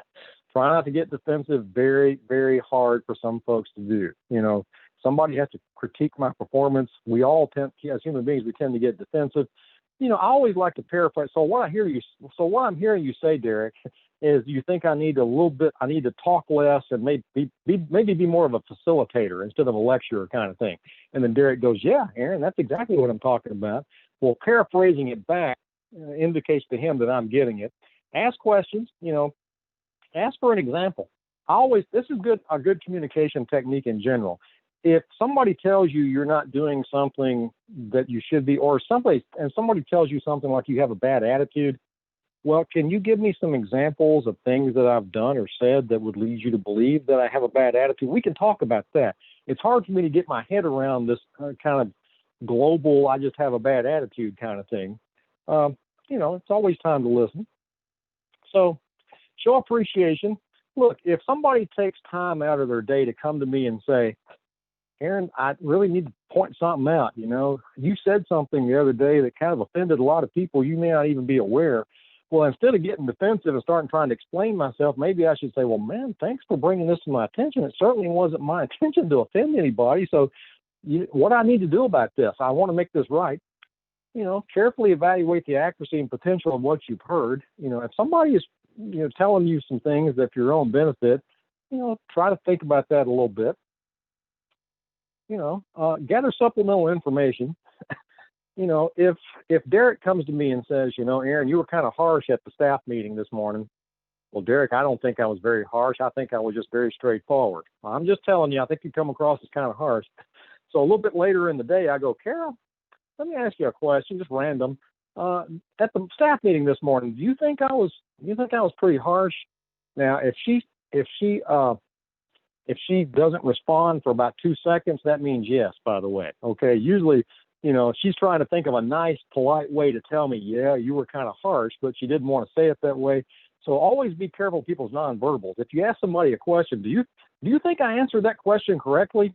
Speaker 3: Try not to get defensive. Very, very hard for some folks to do. Somebody has to critique my performance. We all tend, as human beings, we tend to get defensive. I always like to paraphrase. So what I'm hearing you say, Derek, is you think I need to talk less and maybe be more of a facilitator instead of a lecturer kind of thing. And then Derek goes, yeah, Aaron, that's exactly what I'm talking about. Well, paraphrasing it back indicates to him that I'm getting it. Ask questions, ask for an example. This is a good communication technique in general. If somebody tells you you're not doing something that you should be, or somebody tells you something like you have a bad attitude, well, can you give me some examples of things that I've done or said that would lead you to believe that I have a bad attitude? We can talk about that. It's hard for me to get my head around this kind of global, I just have a bad attitude kind of thing. It's always time to listen. So show appreciation. Look, if somebody takes time out of their day to come to me and say, Aaron, I really need to point something out. You said something the other day that kind of offended a lot of people. You may not even be aware. Well, instead of getting defensive and starting trying to explain myself, maybe I should say, well, man, thanks for bringing this to my attention. It certainly wasn't my intention to offend anybody. So what I need to do about this, I want to make this right. Carefully evaluate the accuracy and potential of what you've heard. If somebody is, telling you some things that for your own benefit, try to think about that a little bit. Gather supplemental information. If Derek comes to me and says, Aaron, you were kind of harsh at the staff meeting this morning. Well, Derek, I don't think I was very harsh. I think I was just very straightforward. I'm just telling you, I think you come across as kind of harsh. So a little bit later in the day, I go, Carol, let me ask you a question, just random. At the staff meeting this morning, do you think I was pretty harsh? Now, if she doesn't respond for about 2 seconds, that means yes, by the way. Okay. Usually, she's trying to think of a nice, polite way to tell me, yeah, you were kind of harsh, but she didn't want to say it that way. So always be careful of people's nonverbals. If you ask somebody a question, do you think I answered that question correctly?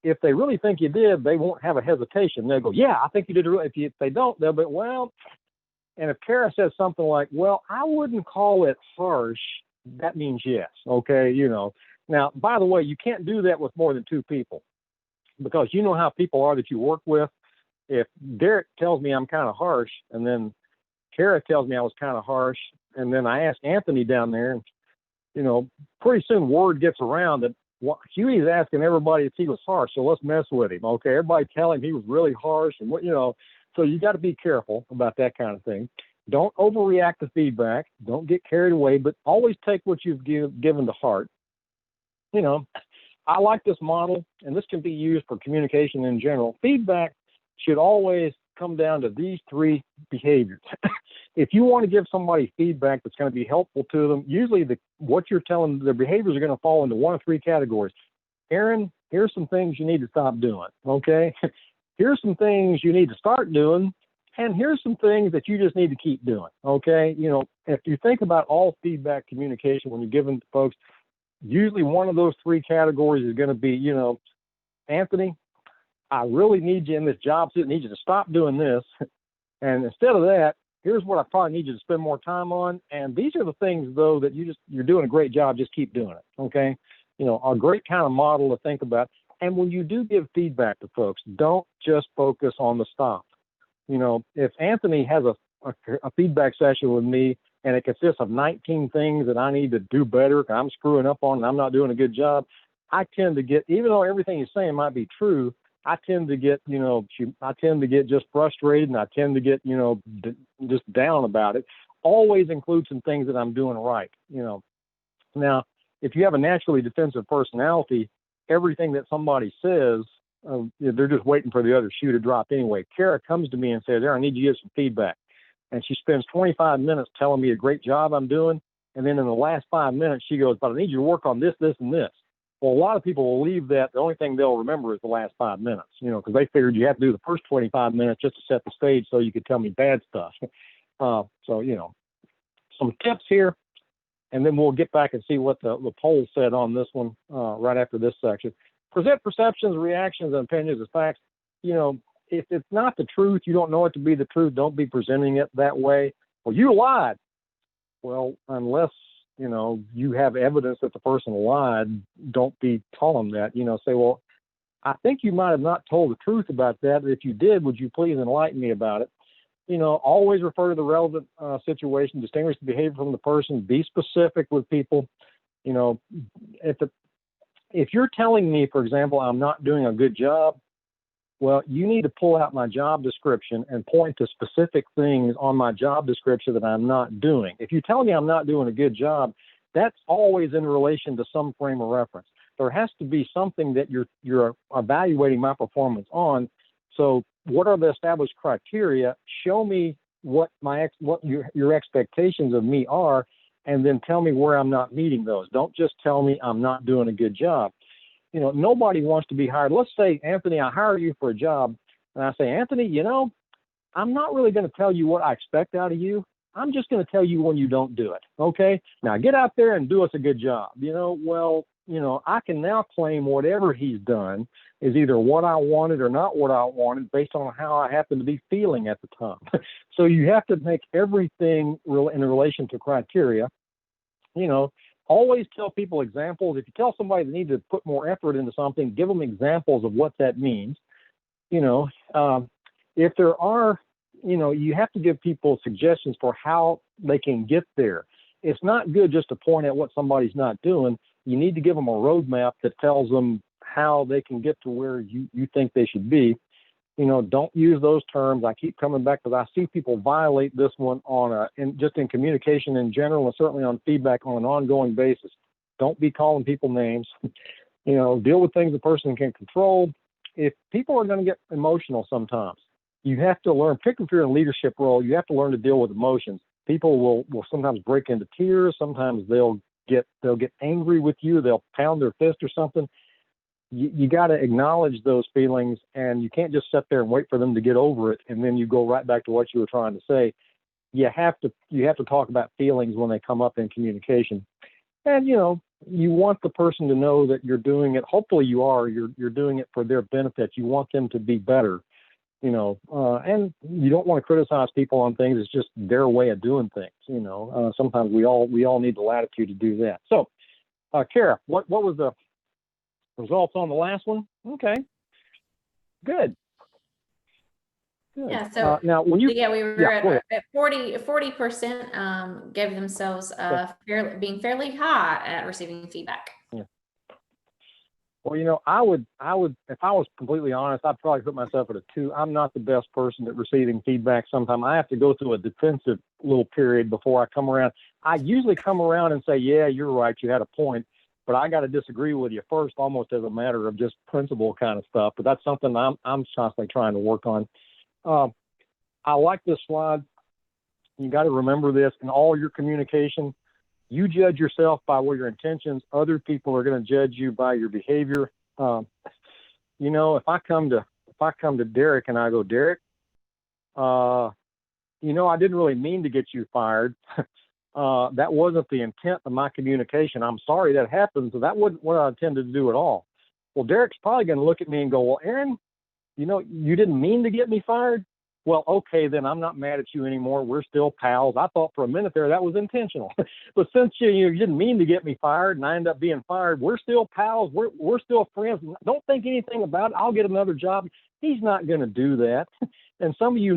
Speaker 3: If they really think you did, they won't have a hesitation. They'll go, yeah, I think you did. If they don't, they'll be, well, and if Kara says something like, well, I wouldn't call it harsh, that means yes. Okay. Now, by the way, you can't do that with more than 2 people because you know how people are that you work with. If Derek tells me I'm kind of harsh and then Kara tells me I was kind of harsh and then I ask Anthony down there, pretty soon word gets around that Huey's asking everybody if he was harsh, so let's mess with him. Okay, everybody tell him he was really harsh and so you got to be careful about that kind of thing. Don't overreact to feedback. Don't get carried away, but always take what you've given to heart. I like this model, and this can be used for communication in general. Feedback should always come down to these 3 behaviors. If you want to give somebody feedback that's going to be helpful to them, usually what you're telling, their behaviors are going to fall into 1 of 3 categories. Aaron, here's some things you need to stop doing. Okay. Here's some things you need to start doing. And here's some things that you just need to keep doing. Okay. If you think about all feedback communication when you're giving to folks, usually one of those 3 categories is going to be, Anthony, I really need you in this job. I need you to stop doing this. And instead of that, here's what I probably need you to spend more time on. And these are the things, though, that you're doing a great job. Just keep doing it. Okay. A great kind of model to think about. And when you do give feedback to folks, don't just focus on the stop. If Anthony has a feedback session with me and it consists of 19 things that I need to do better, I'm screwing up on and I'm not doing a good job, I tend to get, even though everything he's saying might be true, I tend to get just frustrated and I tend to get, just down about it. Always include some things that I'm doing right. Now, if you have a naturally defensive personality, everything that somebody says, they're just waiting for the other shoe to drop anyway. Kara comes to me and says, "Aaron, I need you to give some feedback." And she spends 25 minutes telling me a great job I'm doing. And then in the last 5 minutes, she goes, "But I need you to work on this, this, and this." Well, a lot of people will leave that. The only thing they'll remember is the last 5 minutes, because they figured you have to do the first 25 minutes just to set the stage so you could tell me bad stuff. So, some tips here, and then we'll get back and see what the poll said on this one right after this section. Present perceptions, reactions, and opinions as facts. If it's not the truth, you don't know it to be the truth, don't be presenting it that way. "Well, you lied." Well, unless, you have evidence that the person lied, don't be telling them that. Say, "Well, I think you might have not told the truth about that. If you did, would you please enlighten me about it?" Always refer to the relevant situation, distinguish the behavior from the person, be specific with people. If you're telling me, for example, I'm not doing a good job, well, you need to pull out my job description and point to specific things on my job description that I'm not doing. If you tell me I'm not doing a good job, that's always in relation to some frame of reference. There has to be something that you're evaluating my performance on. So what are the established criteria? Show me what your expectations of me are, and then tell me where I'm not meeting those. Don't just tell me I'm not doing a good job. Nobody wants to be hired. Let's say, "Anthony, I hire you for a job." And I say, "Anthony, I'm not really going to tell you what I expect out of you. I'm just going to tell you when you don't do it. Okay? Now get out there and do us a good job." I can now claim whatever he's done is either what I wanted or not what I wanted based on how I happen to be feeling at the time. So you have to make everything in relation to criteria. Always tell people examples. If you tell somebody they need to put more effort into something, give them examples of what that means. If there are, you have to give people suggestions for how they can get there. It's not good just to point at what somebody's not doing. You need to give them a roadmap that tells them how they can get to where you think they should be. Don't use those terms. I keep coming back because I see people violate this one just in communication in general, and certainly on feedback on an ongoing basis. Don't be calling people names. Deal with things the person can control. If people are going to get emotional sometimes, you have to learn, particularly if you're in a leadership role, you have to learn to deal with emotions. People will sometimes break into tears. Sometimes they'll get angry with you. They'll pound their fist or something. You got to acknowledge those feelings, and you can't just sit there and wait for them to get over it, and then you go right back to what you were trying to say. You have to talk about feelings when they come up in communication, and you want the person to know that you're doing it. Hopefully, you're doing it for their benefit. You want them to be better, and you don't want to criticize people on things. It's just their way of doing things. Sometimes we all need the latitude to do that. So, Kara, what was the results on the last one? Okay, good.
Speaker 2: Yeah. So
Speaker 3: now, when you
Speaker 2: we were
Speaker 3: yeah,
Speaker 2: at 40% gave themselves being fairly high at receiving feedback.
Speaker 3: Yeah. Well, I would if I was completely honest, I'd probably put myself at a 2. I'm not the best person at receiving feedback. Sometimes I have to go through a defensive little period before I come around. I usually come around and say, "Yeah, you're right. You had a point." But I got to disagree with you first, almost as a matter of just principle kind of stuff. But that's something I'm constantly trying to work on. I like this slide. You got to remember this in all your communication. You judge yourself by what your intentions. Other people are going to judge you by your behavior. If I come to Derek and I go, "Derek, I didn't really mean to get you fired. That wasn't the intent of my communication. I'm sorry that happened. So that wasn't what I intended to do at all." Well, Derek's probably going to look at me and go, "Well, Aaron, you didn't mean to get me fired. Well, okay, then I'm not mad at you anymore. We're still pals. I thought for a minute there that was intentional. But since you didn't mean to get me fired and I end up being fired, we're still pals. We're still friends. Don't think anything about it. I'll get another job." He's not going to do that. And some of he's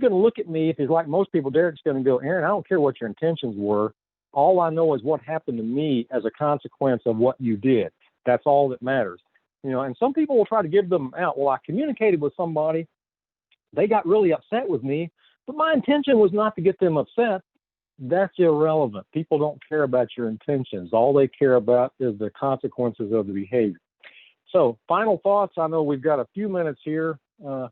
Speaker 3: going to look at me. If he's like most people, Derek's going to go, "Aaron, I don't care what your intentions were. All I know is what happened to me as a consequence of what you did. That's all that matters." And some people will try to give them out. "Well, I communicated with somebody. They got really upset with me, but my intention was not to get them upset. that's irrelevant. People don't care about your intentions. All they care about is the consequences of the behavior. So final thoughts. I know we've got a few minutes here for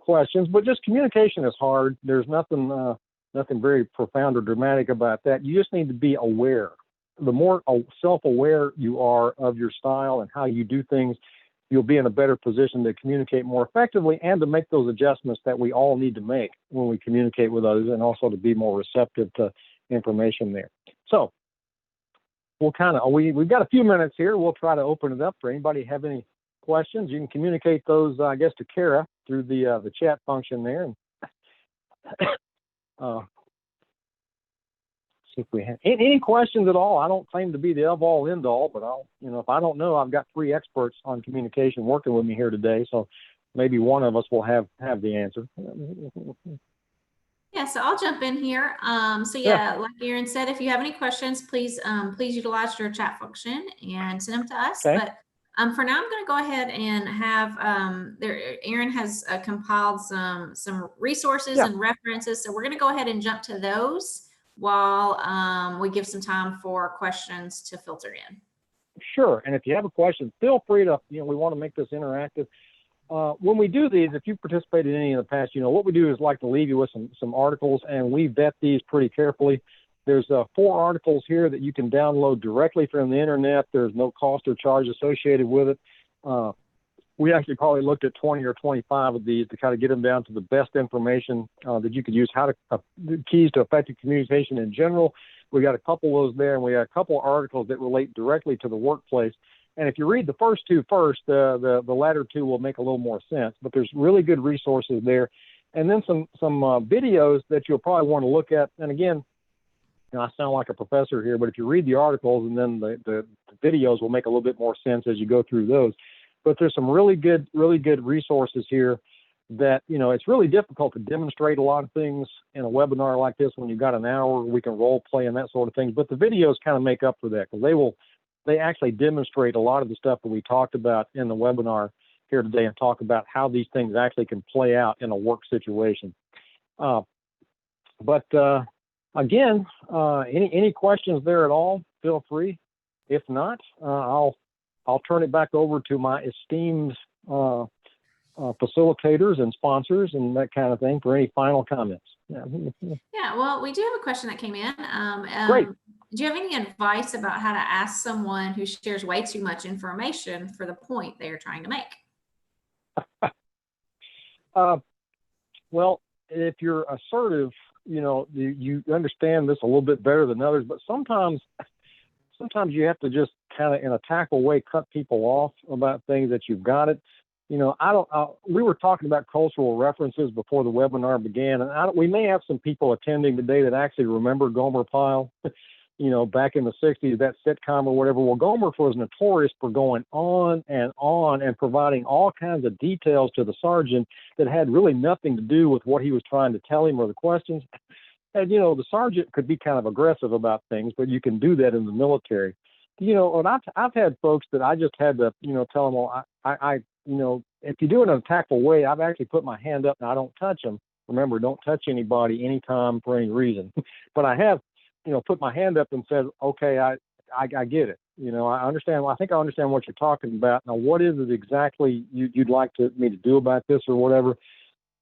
Speaker 3: questions, but just communication is hard. There's nothing very profound or dramatic about that. You just need to be aware. The more self-aware you are of your style and how you do things, you'll be in a better position to communicate more effectively and to make those adjustments that we all need to make when we communicate with others, and also to be more receptive to information there. So we've got a few minutes here. We'll try to open it up for anybody have any questions. You can communicate those, I guess, to Kara through the chat function there. And see if we have any questions at all. I don't claim to be the all end all, but if I don't know, I've got 3 experts on communication working with me here today, so maybe one of us will have the answer.
Speaker 2: Yeah, so I'll jump in here. Like Aaron said, if you have any questions, please utilize your chat function and send them to us.
Speaker 3: Okay.
Speaker 2: But for now, I'm going to go ahead and have Aaron has compiled some resources and references, so we're going to go ahead and jump to those while we give some time for questions to filter in.
Speaker 3: Sure. And if you have a question, feel free to, we want to make this interactive. When we do these, if you participated in any in the past, what we do is like to leave you with some articles, and we vet these pretty carefully. There's 4 articles here that you can download directly from the internet. There's no cost or charge associated with it. We actually probably looked at 20 or 25 of these to kind of get them down to the best information that you could use, the keys to effective communication in general. We got a couple of those there, and we got a couple of articles that relate directly to the workplace. And if you read the first 2 first, the latter 2 will make a little more sense. But there's really good resources there, and then some videos that you'll probably want to look at. And again, I sound like a professor here, but if you read the articles and then the videos will make a little bit more sense as you go through those. But there's some really good resources here that, it's really difficult to demonstrate a lot of things in a webinar like this when you've got an hour. We can role play and that sort of thing. But the videos kind of make up for that, because they actually demonstrate a lot of the stuff that we talked about in the webinar here today, and talk about how these things actually can play out in a work situation. Again, any questions there at all, feel free. If not, I'll turn it back over to my esteemed facilitators and sponsors and that kind of thing for any final comments.
Speaker 2: Yeah, well, we do have a question that came in.
Speaker 3: Great.
Speaker 2: Do you have any advice about how to ask someone who shares way too much information for the point they are trying to make?
Speaker 3: Well, if you're assertive, you understand this a little bit better than others, but sometimes you have to just kind of in a tactful way cut people off about things that you've got it. We were talking about cultural references before the webinar began, and we may have some people attending today that actually remember Gomer Pyle, back in the 60s, that sitcom or whatever. Well, Gomer was notorious for going on and providing all kinds of details to the sergeant that had really nothing to do with what he was trying to tell him or the questions. And, the sergeant could be kind of aggressive about things, but you can do that in the military. And I've had folks that I just had to, tell them, well, if you do it in a tactful way, I've actually put my hand up and I don't touch them. Remember, don't touch anybody anytime for any reason. But I have, put my hand up and said, okay, I get it. I understand. I think I understand what you're talking about. Now, what is it exactly you'd like me to do about this or whatever?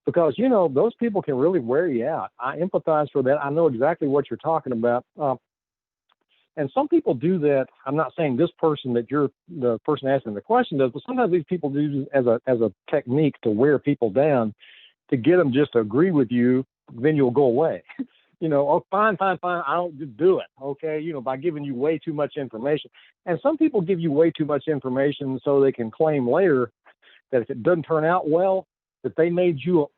Speaker 3: Because, those people can really wear you out. I empathize for that. I know exactly what you're talking about. And some people do that. I'm not saying this person that you're the person asking the question does, but sometimes these people do as a technique to wear people down, to get them just to agree with you. Then you'll go away. Oh, fine. I don't just do it. Okay. By giving you way too much information. And some people give you way too much information so they can claim later that if it doesn't turn out well, that they made you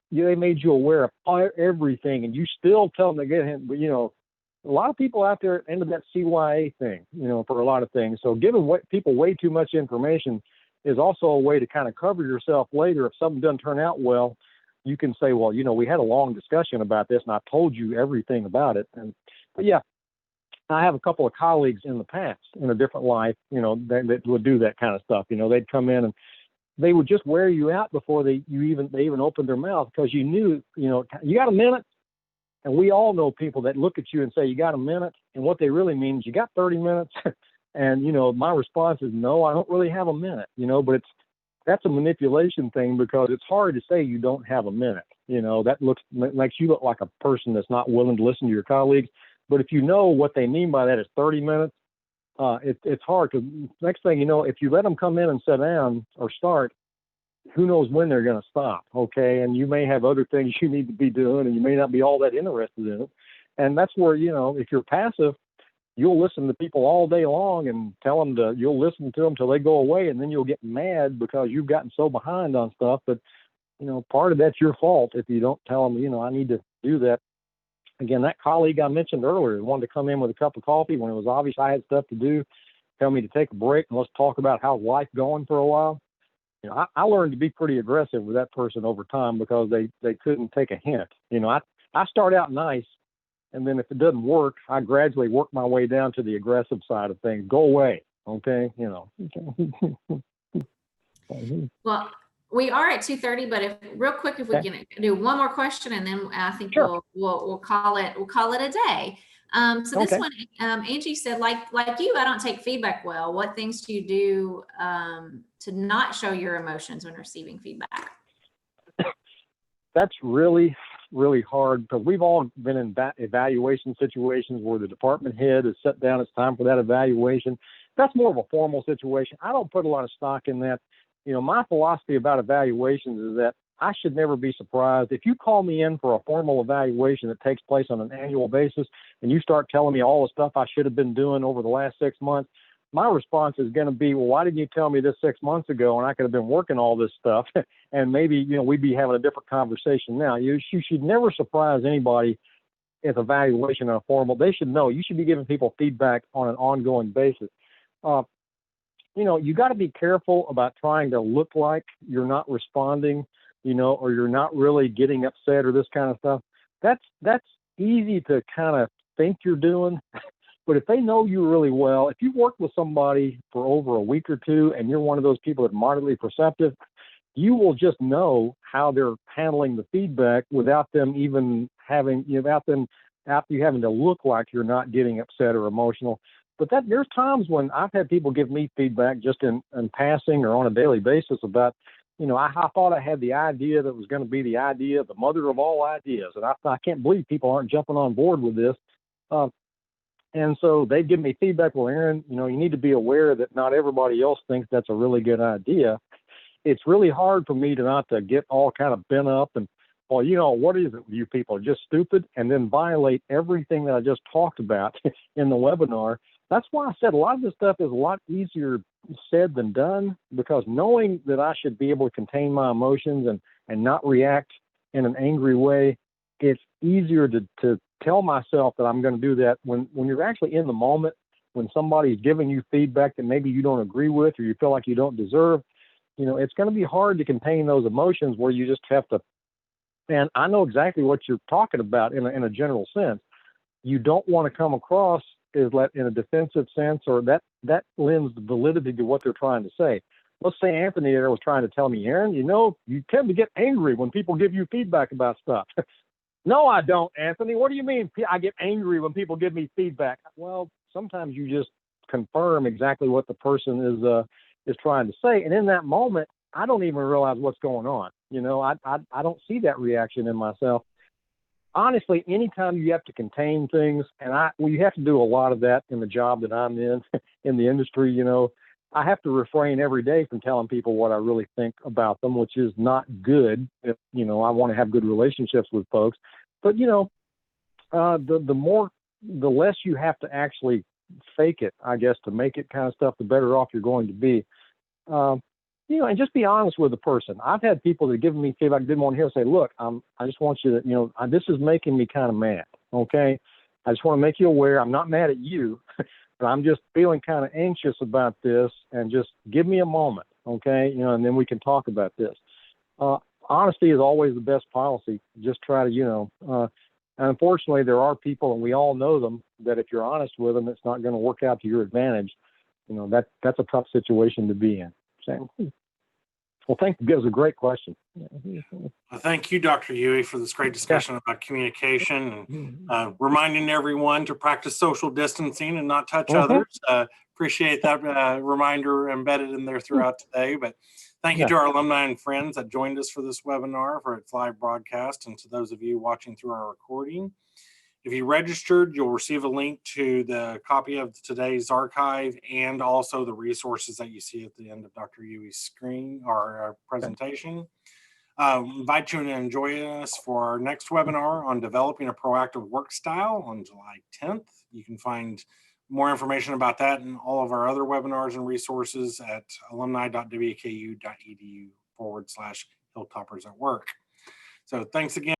Speaker 3: aware of everything, and you still tell them to get him. But a lot of people out there into that CYA thing, for a lot of things. So giving people way too much information is also a way to kind of cover yourself later. If something doesn't turn out well, you can say, well, we had a long discussion about this and I told you everything about it. But yeah, I have a couple of colleagues in the past in a different life, that would do that kind of stuff. They'd come in and they would just wear you out before they even opened their mouth, because you knew, you got a minute. And we all know people that look at you and say, you got a minute? And what they really mean is, you got 30 minutes? And, my response is, no, I don't really have a minute, but that's a manipulation thing, because it's hard to say you don't have a minute. That makes you look like a person that's not willing to listen to your colleagues. But if you know what they mean by that is 30 minutes, it's hard, because next thing you know, if you let them come in and sit down or start, who knows when they're going to stop. Okay. And you may have other things you need to be doing, and you may not be all that interested in it. And that's where, if you're passive, you'll listen to people all day long and you'll listen to them till they go away. And then you'll get mad because you've gotten so behind on stuff. But, part of that's your fault if you don't tell them, I need to do that. Again, that colleague I mentioned earlier wanted to come in with a cup of coffee when it was obvious I had stuff to do, tell me to take a break and let's talk about how's life going for a while. I learned to be pretty aggressive with that person over time, because they couldn't take a hint. I start out nice, and then if it doesn't work, I gradually work my way down to the aggressive side of things. Go away, okay?
Speaker 2: Well, we are at 2:30, but if we
Speaker 3: Okay.
Speaker 2: can do one more question, and then I think
Speaker 3: Sure.
Speaker 2: we'll call it a day. So this
Speaker 3: Okay.
Speaker 2: one, Angie said, like you, I don't take feedback well. What things do you do to not show your emotions when receiving feedback?
Speaker 3: That's really, really hard, because we've all been in evaluation situations where the department head is set down. It's time for that evaluation. That's more of a formal situation. I don't put a lot of stock in that. My philosophy about evaluations is that I should never be surprised. If you call me in for a formal evaluation that takes place on an annual basis, and you start telling me all the stuff I should have been doing over the last 6 months, my response is going to be, well, why didn't you tell me this 6 months ago? And I could have been working all this stuff and maybe, we'd be having a different conversation now. You should never surprise anybody with evaluation on a formal. They should know. You should be giving people feedback on an ongoing basis. You got to be careful about trying to look like you're not responding, or you're not really getting upset or this kind of stuff. That's easy to kind of think you're doing. But if they know you really well, if you've worked with somebody for over a week or two and you're one of those people that are moderately perceptive, you will just know how they're handling the feedback without them even having, after you having to look like you're not getting upset or emotional. But there's times when I've had people give me feedback just in passing or on a daily basis about, I thought I had the idea that was going to be the idea, the mother of all ideas. And I can't believe people aren't jumping on board with this. And so they give me feedback. Well, Aaron, you need to be aware that not everybody else thinks that's a really good idea. It's really hard for me not to get all kind of bent up and, well, what is it with you people? Just stupid, and then violate everything that I just talked about in the webinar. That's why I said a lot of this stuff is a lot easier said than done, because knowing that I should be able to contain my emotions and not react in an angry way, it's easier to tell myself that I'm going to do that when you're actually in the moment, when somebody's giving you feedback that maybe you don't agree with or you feel like you don't deserve. It's going to be hard to contain those emotions where you just have to. And I know exactly what you're talking about in a general sense. You don't want to come across as in a defensive sense, or that lends validity to what they're trying to say. Let's say Anthony there was trying to tell me, Aaron, you tend to get angry when people give you feedback about stuff. No, I don't, Anthony. What do you mean I get angry when people give me feedback? Well, sometimes you just confirm exactly what the person is trying to say. And in that moment, I don't even realize what's going on. I don't see that reaction in myself. Honestly, anytime you have to contain things, and you have to do a lot of that in the job that I'm in the industry, I have to refrain every day from telling people what I really think about them, which is not good. If, I want to have good relationships with folks, but the less you have to actually fake it, I guess, to make it kind of stuff, the better off you're going to be. And just be honest with the person. I've had people that give me feedback, didn't want to hear, say, look, I just want you to, this is making me kind of mad. Okay. I just want to make you aware. I'm not mad at you, but I'm just feeling kind of anxious about this, and just give me a moment. Okay. And then we can talk about this. Honesty is always the best policy. Just try to, and unfortunately there are people, and we all know them, that if you're honest with them, it's not going to work out to your advantage. That's a tough situation to be in. So. Well, thank you. That was a great question.
Speaker 1: Well, thank you, Dr. Huey, for this great discussion about communication and reminding everyone to practice social distancing and not touch others. Appreciate that reminder embedded in there throughout today. But thank you to our alumni and friends that joined us for this webinar, for its live broadcast, and to those of you watching through our recording. If you registered, you'll receive a link to the copy of today's archive and also the resources that you see at the end of Dr. Huey's screen or presentation. Invite you to join us for our next webinar on developing a proactive work style on July 10th. You can find more information about that and all of our other webinars and resources at alumni.wku.edu/Hilltoppers at work. So thanks again.